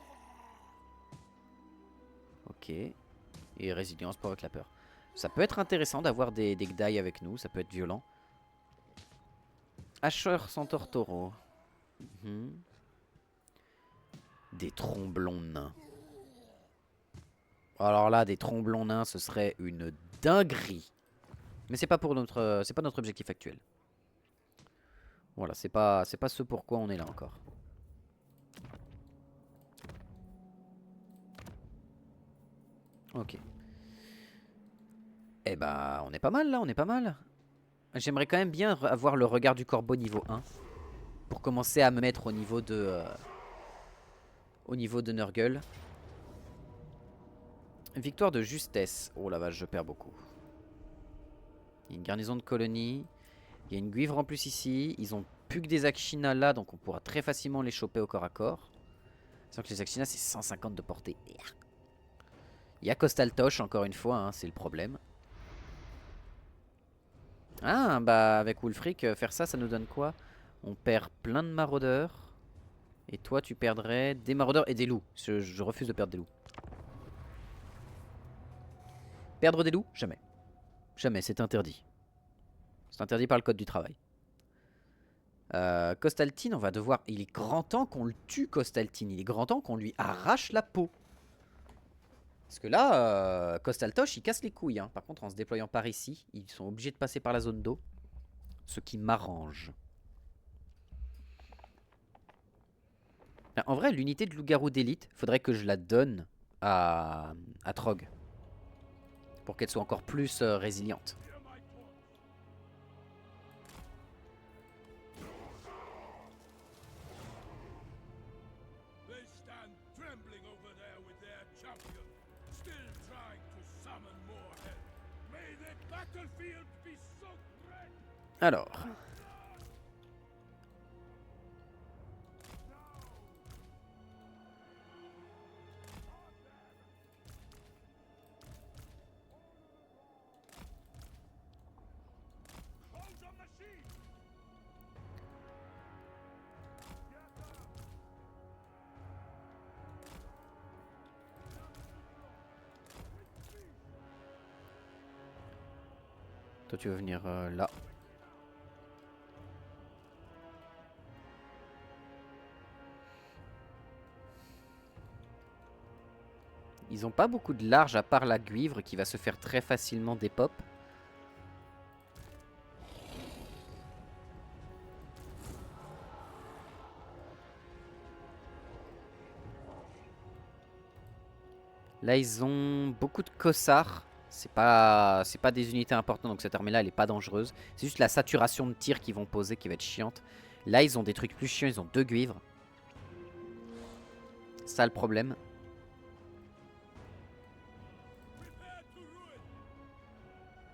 Ok. Et résilience pour avec la peur. Ça peut être intéressant d'avoir des Gdai avec nous, ça peut être violent. Asher Centaure Taureau. Des tromblons nains. Alors là, des tromblons nains, ce serait une dinguerie. Mais c'est pas pour c'est pas notre objectif actuel. Voilà, c'est pas ce pourquoi on est là encore. Ok. Eh bah, on est pas mal là, on est pas mal. J'aimerais quand même bien avoir le regard du corbeau niveau 1. Pour commencer à me mettre au niveau de Nurgle. Victoire de justesse. Oh la vache, je perds beaucoup. Il y a une garnison de colonie. Il y a une guivre en plus ici. Ils ont plus que des Akshina là, donc on pourra très facilement les choper au corps à corps. Sauf que les Akshina, c'est 150 de portée. Il y a Coastal Tosh, encore une fois, hein, c'est le problème. Ah, bah avec Wulfric, faire ça, ça nous donne quoi? On perd plein de maraudeurs. Et toi, tu perdrais des maraudeurs et des loups. Je refuse de perdre des loups. Perdre des loups? Jamais. Jamais, c'est interdit. C'est interdit par le code du travail. Costaltine, on va devoir... Il est grand temps qu'on le tue, Costaltine. Il est grand temps qu'on lui arrache la peau. Parce que là, Costaltoche, il casse les couilles. Hein. Par contre, en se déployant par ici, ils sont obligés de passer par la zone d'eau. Ce qui m'arrange. En vrai, l'unité de loup-garou d'élite, faudrait que je la donne à Trog. Pour qu'elle soit encore plus résiliente. Alors. Toi, tu vas venir là. Ils ont pas beaucoup de large à part la guivre qui va se faire très facilement des pop. Là, ils ont beaucoup de cossards. C'est pas des unités importantes, donc cette armée-là, elle est pas dangereuse. C'est juste la saturation de tir qu'ils vont poser qui va être chiante. Là, ils ont des trucs plus chiants, ils ont 2 guivres. C'est ça le problème.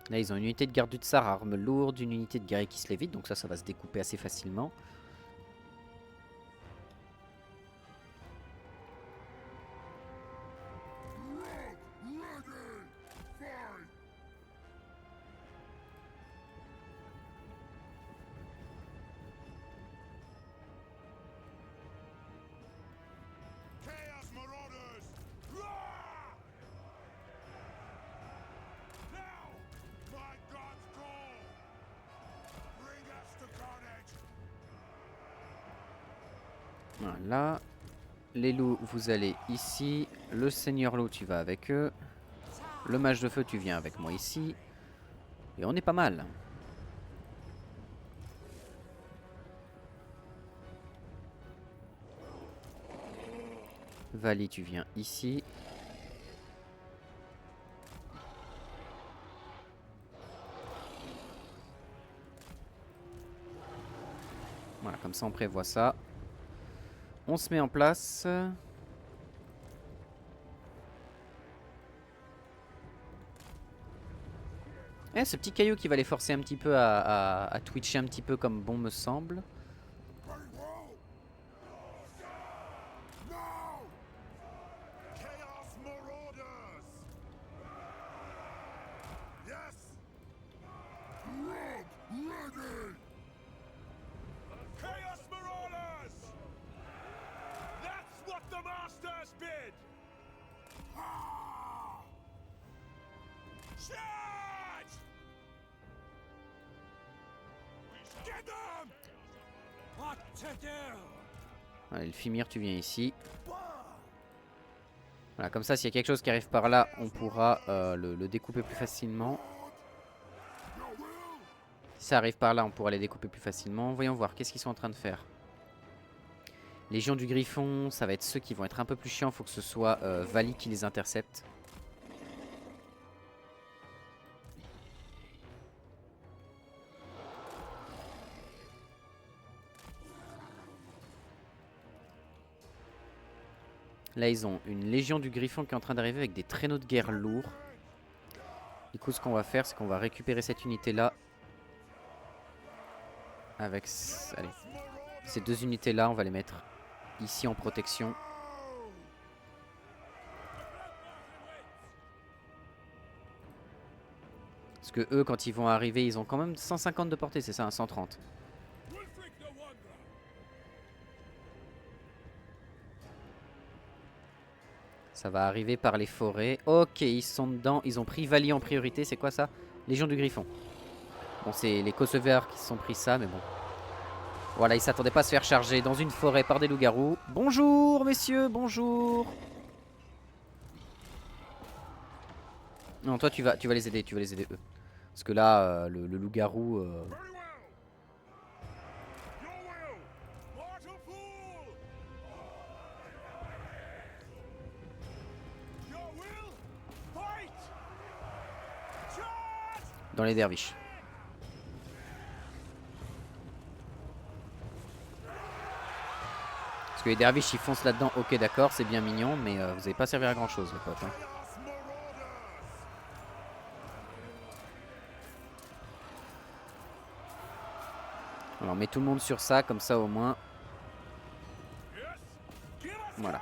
Là, ils ont une unité de garde du tsar, arme lourde, une unité de guerrier qui se lévite, donc ça va se découper assez facilement. Voilà. Les loups, vous allez ici. Le seigneur loup, tu vas avec eux. Le mage de feu, tu viens avec moi ici. Et on est pas mal. Vali, tu viens ici. Voilà, comme ça on prévoit ça. On se met en place. Eh, ce petit caillou qui va les forcer un petit peu à twitcher un petit peu comme bon me semble. Allez, le Fimir, tu viens ici. Voilà, comme ça, s'il y a quelque chose qui arrive par là, on pourra le découper plus facilement. Si ça arrive par là, on pourra les découper plus facilement. Voyons voir, qu'est-ce qu'ils sont en train de faire. Légion du Griffon, ça va être ceux qui vont être un peu plus chiants. Il faut que ce soit Vali qui les intercepte. Là, ils ont une Légion du Griffon qui est en train d'arriver avec des traîneaux de guerre lourds. Du coup, ce qu'on va faire, c'est qu'on va récupérer cette unité-là. Avec allez, ces 2 unités-là, on va les mettre ici en protection. Parce que eux, quand ils vont arriver, ils ont quand même 150 de portée, c'est ça, 130. Ça va arriver par les forêts. Ok, ils sont dedans. Ils ont pris Vali en priorité. C'est quoi ça? Légion du Griffon. Bon, c'est les Kosoviens qui se sont pris ça, mais bon. Voilà, ils s'attendaient pas à se faire charger dans une forêt par des loups-garous. Bonjour, messieurs, bonjour. Non, toi, tu vas les aider, eux. Parce que là, le loup-garou... Dans les derviches. Parce que les derviches ils foncent là-dedans, ok d'accord, c'est bien mignon, mais vous n'avez pas servi à grand chose les potes. Hein. Alors on met tout le monde sur ça, comme ça au moins. Voilà.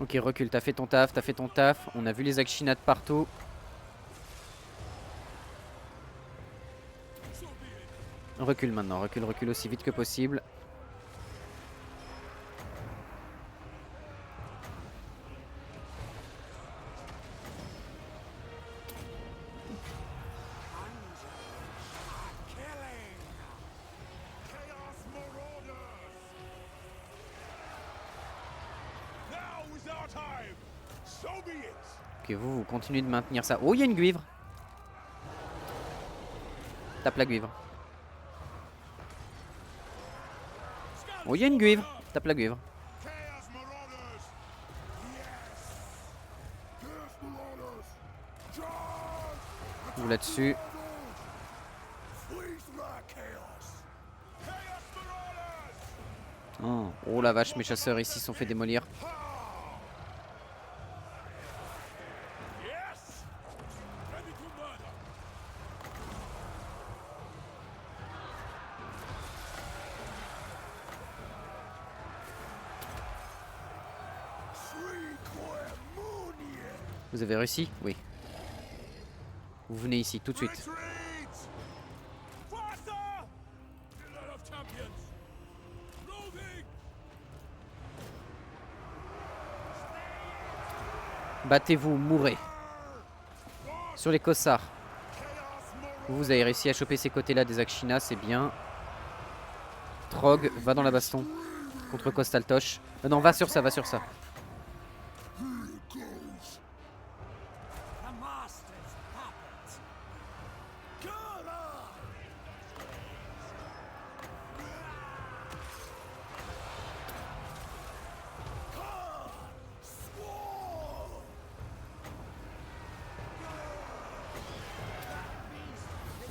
Ok, recule, t'as fait ton taf, On a vu les Akshina de partout. Recule maintenant, recule aussi vite que possible. Ok, vous continuez de maintenir ça. Oh, il y a une guivre. Tape la guivre. Oh, il y a une guivre. Tape la guivre. Vous là-dessus. Oh la vache, mes chasseurs ici sont fait démolir. Vous avez réussi? Oui. Vous venez ici tout de suite. Battez-vous, mourrez. Sur les Kossars. Vous avez réussi à choper ces côtés-là des Akshina, c'est bien. Trog, va dans la baston. Contre Kostaltosh. Non, va sur ça, va sur ça.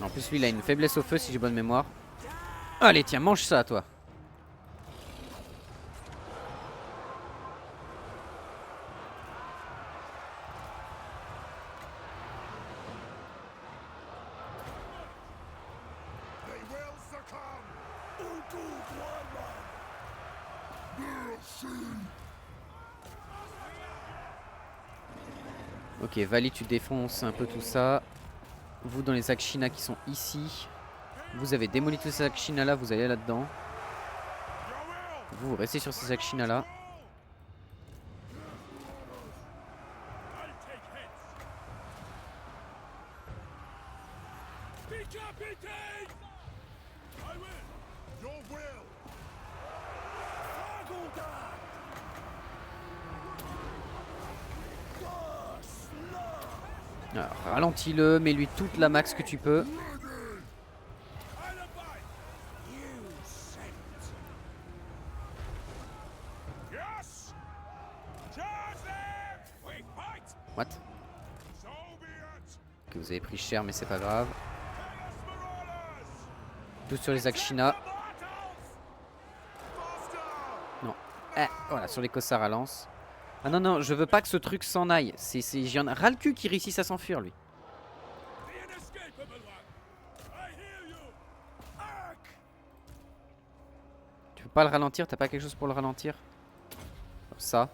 En plus lui il a une faiblesse au feu si j'ai bonne mémoire. Allez tiens, mange ça toi. Ok, Vali tu défonces un peu tout ça. Vous dans les Akshina qui sont ici. Vous avez démoli tous ces Akshina là, vous allez là-dedans. Vous restez sur ces Akshina là. Ralentis-le, mets-lui toute la max que tu peux. What? Ok, vous avez pris cher mais c'est pas grave. Tout sur les Akshina. Non. Voilà, sur les Kossars à lance. Ah non, non, je veux pas que ce truc s'en aille. J'y en a ras le cul qui réussisse à s'enfuir lui. pas le ralentir, t'as pas quelque chose pour le ralentir? Ça.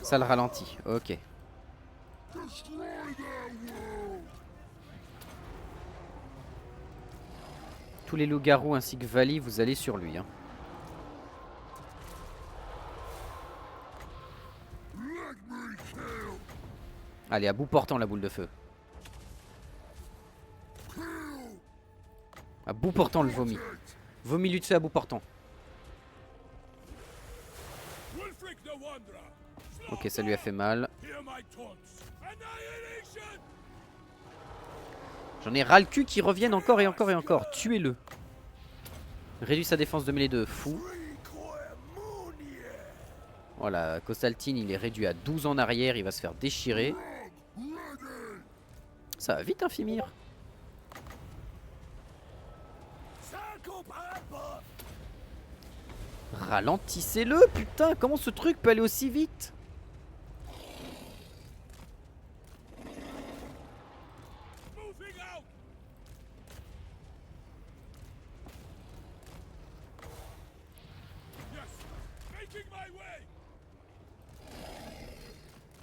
Ça le ralentit, ok. Tous les loups-garous ainsi que Vali, vous allez sur lui. Hein. Allez, à bout portant la boule de feu. À bout portant le vomi. Vomi lui dessus à bout portant. Ok, ça lui a fait mal. J'en ai ras le cul qui reviennent encore et encore et encore. Tuez-le. Réduit sa défense de mêlée de fou. Voilà, Costaltine il est réduit à 12 en arrière. Il va se faire déchirer. Ça va vite, hein, Fimir. Ralentissez-le, putain. Comment ce truc peut aller aussi vite?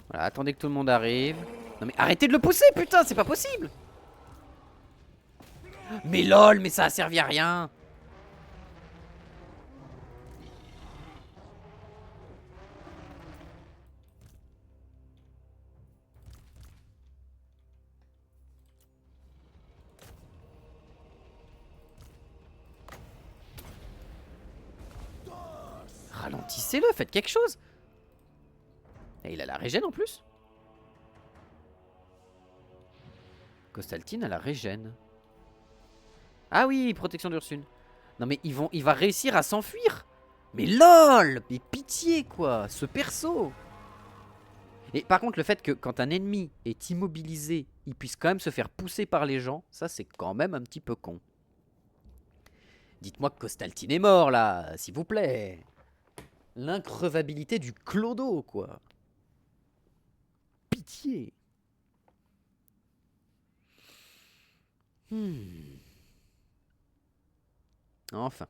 Voilà, attendez que tout le monde arrive. Non mais arrêtez de le pousser, putain, c'est pas possible. Mais lol, mais ça a servi à rien. Ralentissez-le, faites quelque chose. Et il a la régène en plus. Costaltine a la régène. Ah oui, protection d'Ursune. Non mais il va réussir à s'enfuir. Mais lol, mais pitié quoi, ce perso. Et par contre le fait que quand un ennemi est immobilisé, il puisse quand même se faire pousser par les gens, ça c'est quand même un petit peu con. Dites-moi que Costaltine est mort là, s'il vous plaît. L'increvabilité du clodo quoi. Pitié. Enfin.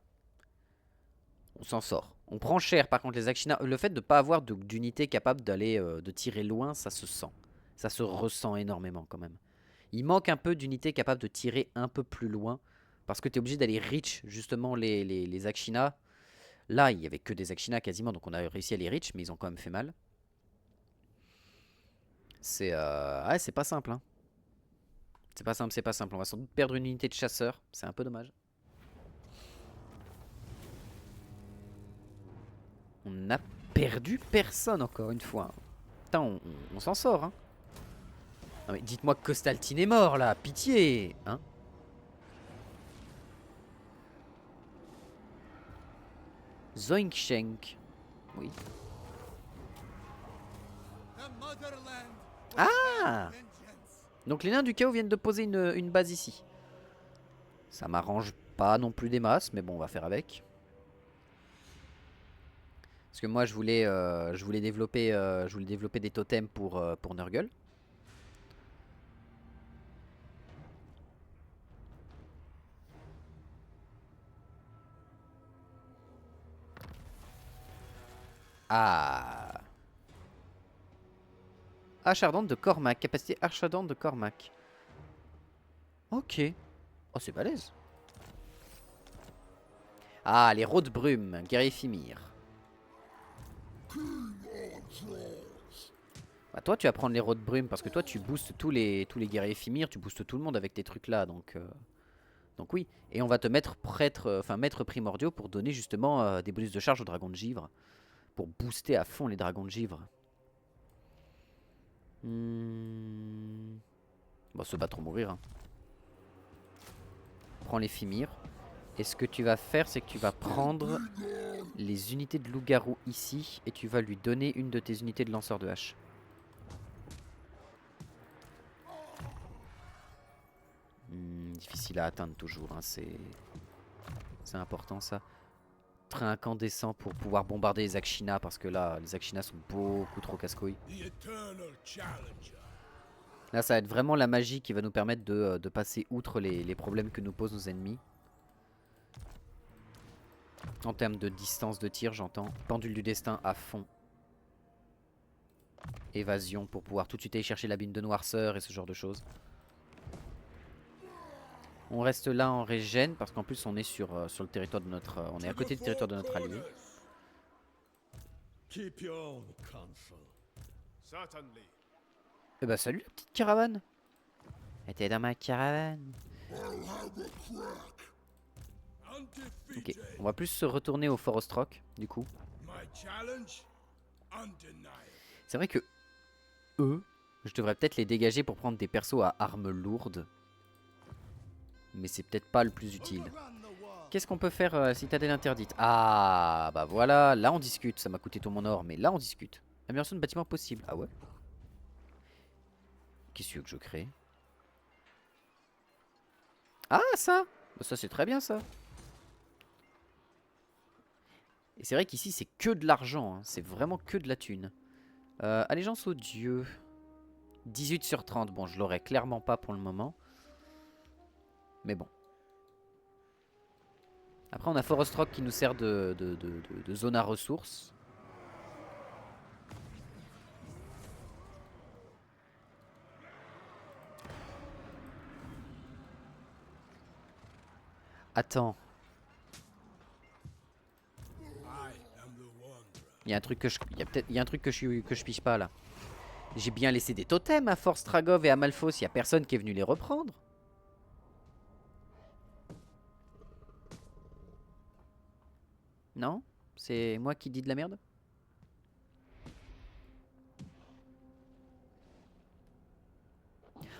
On s'en sort. On prend cher par contre les Akshina. Le fait de ne pas avoir d'unité capable d'aller de tirer loin, ça se sent. Ça se ressent énormément quand même. Il manque un peu d'unités capables de tirer un peu plus loin. Parce que tu es obligé d'aller reach justement les Akshina. Là, il n'y avait que des Akshina quasiment. Donc on a réussi à les reach. Mais ils ont quand même fait mal. C'est ouais, c'est pas simple. Hein. C'est pas simple, c'est pas simple. On va sans doute perdre une unité de chasseur. C'est un peu dommage. On n'a perdu personne encore une fois. Putain, on s'en sort, hein. Non mais dites-moi que Costaltine est mort là, pitié, hein. Zoinkschenk. Oui. Ah. Donc les nains du chaos viennent de poser une base ici. Ça m'arrange pas non plus des masses, mais bon, on va faire avec. Parce que moi je voulais développer des totems pour Nurgle. Ah. Hache ardente de Cormac, capacité hache ardente de Cormac. Ok. Oh c'est balèze. Ah les Rôdes Brume, guerrier Fimir. Bah toi tu vas prendre les Rôdes Brume parce que toi tu boostes tous les guerriers Fimir, tu boostes tout le monde avec tes trucs là donc oui. Et on va te mettre prêtre, enfin maître primordiaux pour donner justement des bonus de charge aux dragons de givre. Pour booster à fond les dragons de givre. Bon se battre ou mourir. Hein. Prends les Fimir. Et ce que tu vas faire c'est que tu vas prendre les unités de loup-garou ici. Et tu vas lui donner une de tes unités de lanceur de hache. Difficile à atteindre toujours, hein, c'est important ça. Train incandescent pour pouvoir bombarder les Akshina parce que là les Akshina sont beaucoup trop casse-couilles. Là, ça va être vraiment la magie qui va nous permettre de passer outre les problèmes que nous posent nos ennemis. En termes de distance de tir, j'entends. Pendule du destin à fond. Évasion pour pouvoir tout de suite aller chercher la bine de noirceur et ce genre de choses. On reste là en régène parce qu'en plus on est sur le territoire de notre... on est à côté du territoire de notre allié. Eh bah salut la petite caravane. Elle était dans ma caravane. Ok, on va plus se retourner au Forest Rock du coup. C'est vrai que eux, je devrais peut-être les dégager pour prendre des persos à armes lourdes. Mais c'est peut-être pas le plus utile. Qu'est-ce qu'on peut faire citadelle interdite? Ah bah voilà, là on discute. Ça m'a coûté tout mon or, mais là on discute. Amélioration de bâtiment possible. Ah ouais? Qu'est-ce que tu veux que je crée? Ah ça! Bah, ça c'est très bien ça. Et c'est vrai qu'ici c'est que de l'argent, hein. C'est vraiment que de la thune. Allégeance aux dieux. 18 sur 30, bon je l'aurais clairement pas pour le moment. Mais bon. Après on a Forest Rock qui nous sert de zone à ressources. Attends. Il y a un truc que je... Il y a un truc que je pige pas là. J'ai bien laissé des totems à Force Stragov et à Malphos. Il y a personne qui est venu les reprendre. Non? C'est moi qui dis de la merde?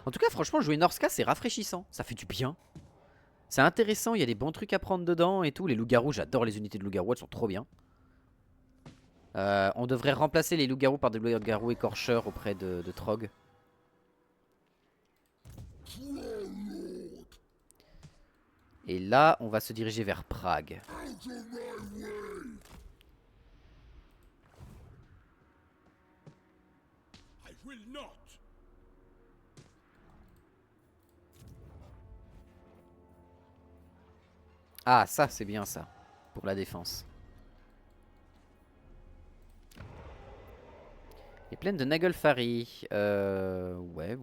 En tout cas, franchement, jouer Norska, c'est rafraîchissant. Ça fait du bien. C'est intéressant, il y a des bons trucs à prendre dedans et tout. Les loups-garous, j'adore les unités de loups-garous, elles sont trop bien. On devrait remplacer les loups-garous par des loups-garous écorcheurs auprès de Trog. Et là, on va se diriger vers Prague. Ah, ça, c'est bien ça. Pour la défense. Les plaines de Nagelfari. Ouais.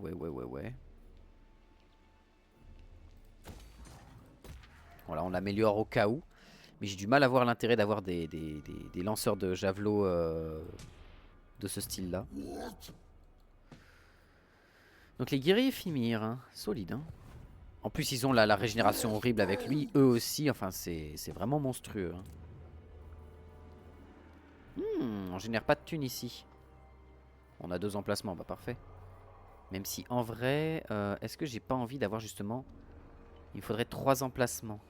Voilà, on l'améliore au cas où. Mais j'ai du mal à voir l'intérêt d'avoir des lanceurs de javelot de ce style-là. Donc les guerriers Fimir, hein, solide. Hein. En plus, ils ont la régénération horrible avec lui. Eux aussi, enfin, c'est vraiment monstrueux. Hein. On génère pas de thunes ici. On a 2 emplacements, bah parfait. Même si en vrai, est-ce que j'ai pas envie d'avoir justement... Il faudrait 3 emplacements.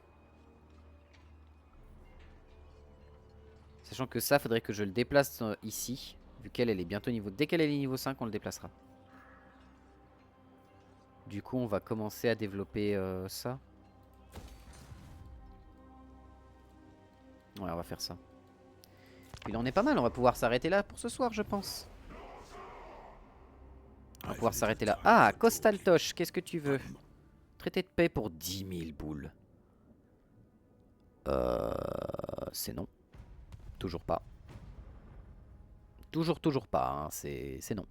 Sachant que ça, faudrait que je le déplace ici. Vu qu'elle est bientôt niveau... Dès qu'elle est niveau 5, on le déplacera. Du coup, on va commencer à développer ça. Ouais, on va faire ça. Il en est pas mal, on va pouvoir s'arrêter là pour ce soir, je pense. On va pouvoir s'arrêter là. Ah, Costaltosh, qu'est-ce que tu veux? Traité de paix pour 10 000 boules. C'est non. Toujours pas. Toujours pas, hein. C'est non.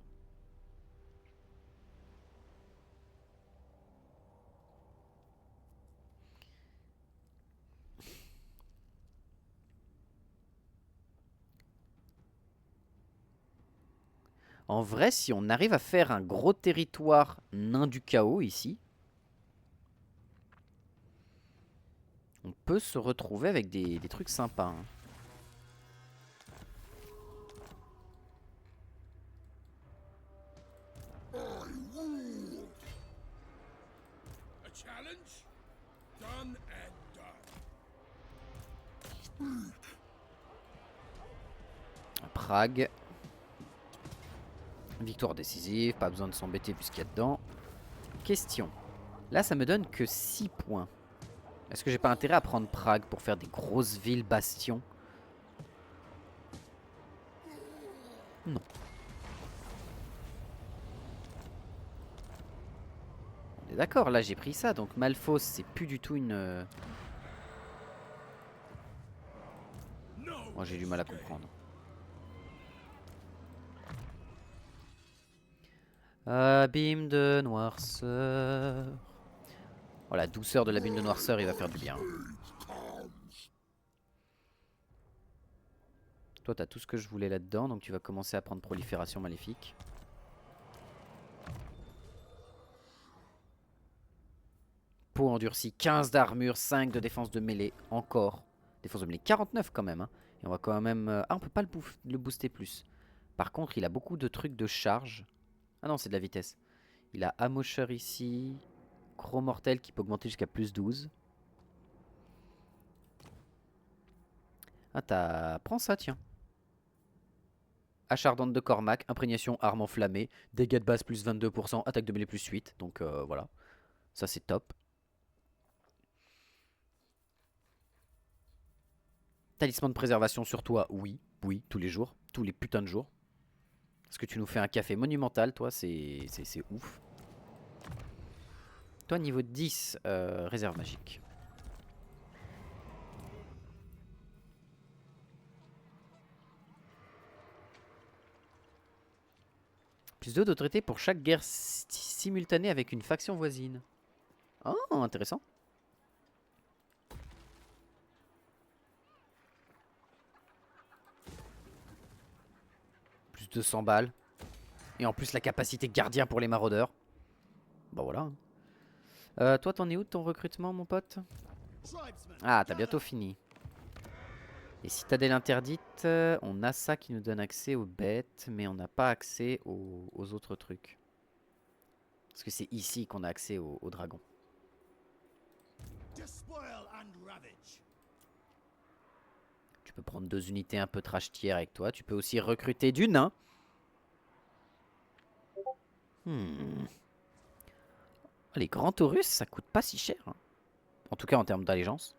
En vrai, si on arrive à faire un gros territoire nain du chaos ici, on peut se retrouver avec des trucs sympas. Hein. Prague. Victoire décisive, pas besoin de s'embêter puisqu'il y a dedans. Question. Là, ça me donne que 6 points. Est-ce que j'ai pas intérêt à prendre Prague pour faire des grosses villes bastions? Non. D'accord, là j'ai pris ça, donc Malphos c'est plus du tout une... Moi j'ai du mal à comprendre. Abîme de noirceur. Oh, la douceur de l'abîme de noirceur, il va faire du bien. Toi t'as tout ce que je voulais là-dedans, donc tu vas commencer à prendre prolifération maléfique. Peau endurcie, 15 d'armure, 5 de défense de mêlée, encore. Défense de mêlée, 49 quand même. Hein. Et on va quand même... Ah, on peut pas le booster plus. Par contre, il a beaucoup de trucs de charge. Ah non, c'est de la vitesse. Il a Amocheur ici. Gros mortel qui peut augmenter jusqu'à plus 12. Ah, t'as... Prends ça, tiens. Acharnante de Cormac, imprégnation, arme enflammée, dégâts de base plus 22%, attaque de mêlée plus 8. Donc voilà, ça c'est top. Talisman de préservation sur toi, oui, oui, tous les jours, tous les putains de jours. Parce que tu nous fais un café monumental, toi, c'est ouf. Toi, niveau 10, réserve magique. Plus 2 d'autorité pour chaque guerre simultanée avec une faction voisine. Oh, intéressant. Plus 200 balles. Et en plus, la capacité gardien pour les maraudeurs. Bah voilà. Toi, t'en es où de ton recrutement, mon pote? Ah, t'as bientôt fini. Et citadelle interdite, on a ça qui nous donne accès aux bêtes, mais on n'a pas accès aux autres trucs. Parce que c'est ici qu'on a accès aux dragons. Tu peux prendre 2 unités un peu trash tier avec toi. Tu peux aussi recruter du nain. Les grands taurus, ça coûte pas si cher. Hein. En tout cas en termes d'allégeance.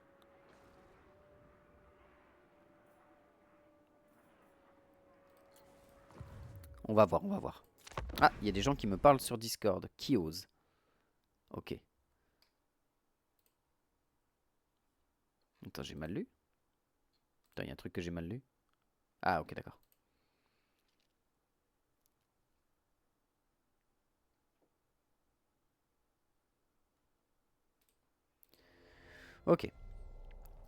On va voir, on va voir. Ah, il y a des gens qui me parlent sur Discord. Qui ose? Ok. Attends, j'ai mal lu? Attends, il y a un truc que j'ai mal lu. Ah, ok, d'accord. Ok.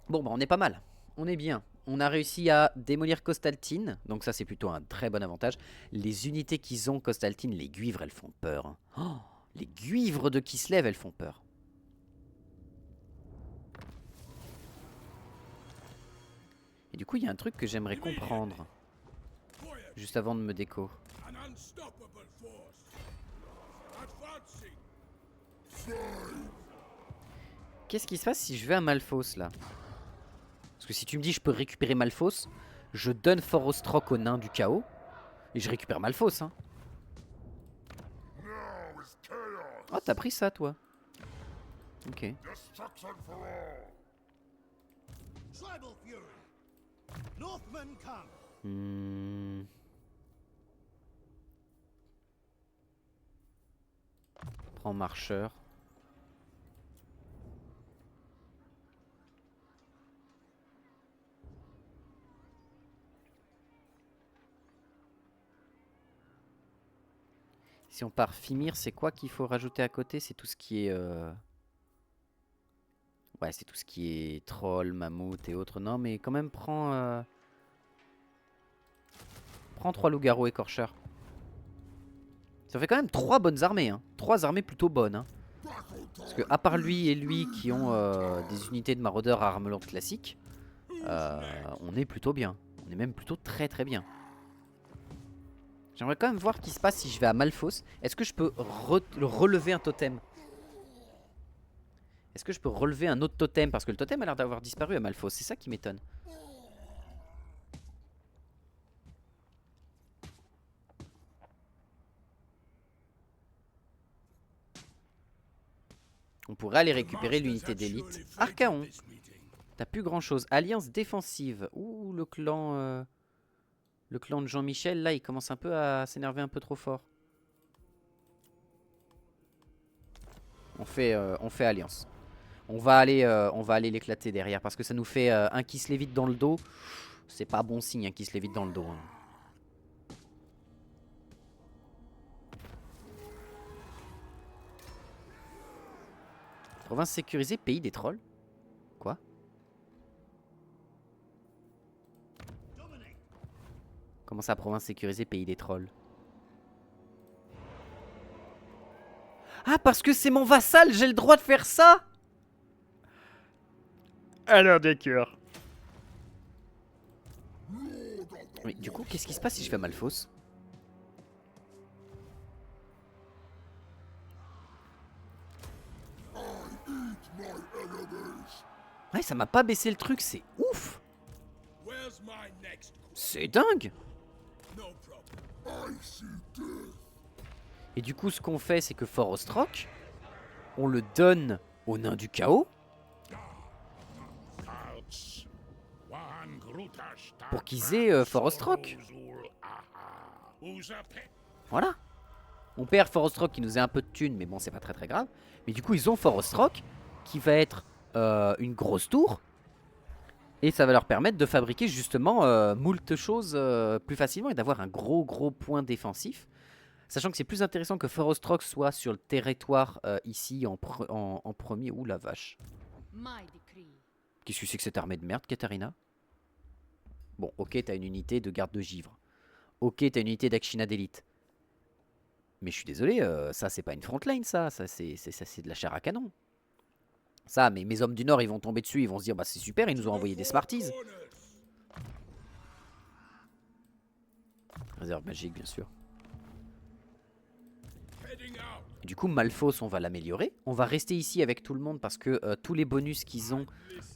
Bon, bah on est pas mal. On est bien. On a réussi à démolir Costaltine. Donc ça, c'est plutôt un très bon avantage. Les unités qu'ils ont, Costaltine, les guivres, elles font peur. Hein. Oh, les guivres de Kislev, elles font peur. Et du coup, il y a un truc que j'aimerais comprendre. Juste avant de me déco. Qu'est-ce qui se passe si je vais à Malphos, là? Parce que si tu me dis je peux récupérer Malphos, je donne Fort Ostroc au nain du chaos. Et je récupère Malphos, hein. Oh, t'as pris ça, toi. Ok. Prends marcheur. Si on part Fimir, c'est quoi qu'il faut rajouter à côté? C'est tout ce qui est... Ouais, c'est tout ce qui est troll, mammouth et autres. Non, mais quand même, prends... Prends 3 loups-garous écorcheurs. Ça fait quand même 3 bonnes armées. Hein. 3 armées plutôt bonnes. Hein. Parce que à part lui et lui qui ont des unités de maraudeurs à armelante classique, on est plutôt bien. On est même plutôt très très bien. J'aimerais quand même voir ce qui se passe si je vais à Malphos. Est-ce que je peux relever un totem? Est-ce que je peux relever un autre totem? Parce que le totem a l'air d'avoir disparu à Malphos. C'est ça qui m'étonne. On pourrait aller récupérer l'unité d'élite. Archaon. T'as plus grand chose. Alliance défensive. Ouh, le clan de Jean-Michel, là, il commence un peu à s'énerver un peu trop fort. On fait alliance. On va aller l'éclater derrière parce que ça nous fait un qui se lévite dans le dos. C'est pas bon signe un qui se lévite dans le dos. Hein. Province sécurisée, pays des trolls. Quoi? Comment ça, province sécurisée, pays des trolls? Ah, parce que c'est mon vassal, j'ai le droit de faire ça? Alors, d'accord. Mais du coup, qu'est-ce qui se passe si je fais Malphos? Ouais, ça m'a pas baissé le truc, c'est ouf. C'est dingue. Et du coup, ce qu'on fait, c'est que Fort Ostroc, on le donne aux nains du chaos pour qu'ils aient Fort Ostroc. Voilà. On perd Fort Ostroc qui nous est un peu de thunes, mais bon, c'est pas très grave. Mais du coup, ils ont Fort Ostroc qui va être une grosse tour. Et ça va leur permettre de fabriquer justement moult choses plus facilement et d'avoir un gros point défensif. Sachant que c'est plus intéressant que Fort Ostroc soit sur le territoire ici en premier. Ouh la vache. Qu'est-ce que c'est que cette armée de merde, Katarina? Bon, ok, t'as une unité de garde de givre. Ok, t'as une unité d'Akshina d'élite. Mais je suis désolé, ça c'est pas une frontline, ça c'est de la chair à canon. Ça, mais mes hommes du Nord, ils vont tomber dessus, ils vont se dire, bah c'est super, ils nous ont envoyé des Smarties. Réserve magique, bien sûr. Du coup, Malphos, on va l'améliorer. On va rester ici avec tout le monde parce que tous les bonus qu'ils ont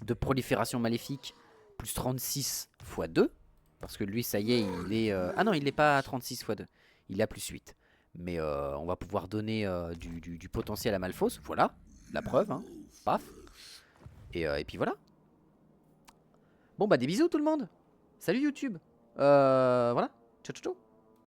de prolifération maléfique, plus 36 x 2. Parce que lui, ça y est, il est... Ah non, il n'est pas à 36 x 2. Il a plus 8. Mais on va pouvoir donner du potentiel à Malphos. Voilà, la preuve, hein. Paf. Et puis voilà. Bon, bah des bisous tout le monde. Salut YouTube. Voilà. Ciao, ciao, ciao.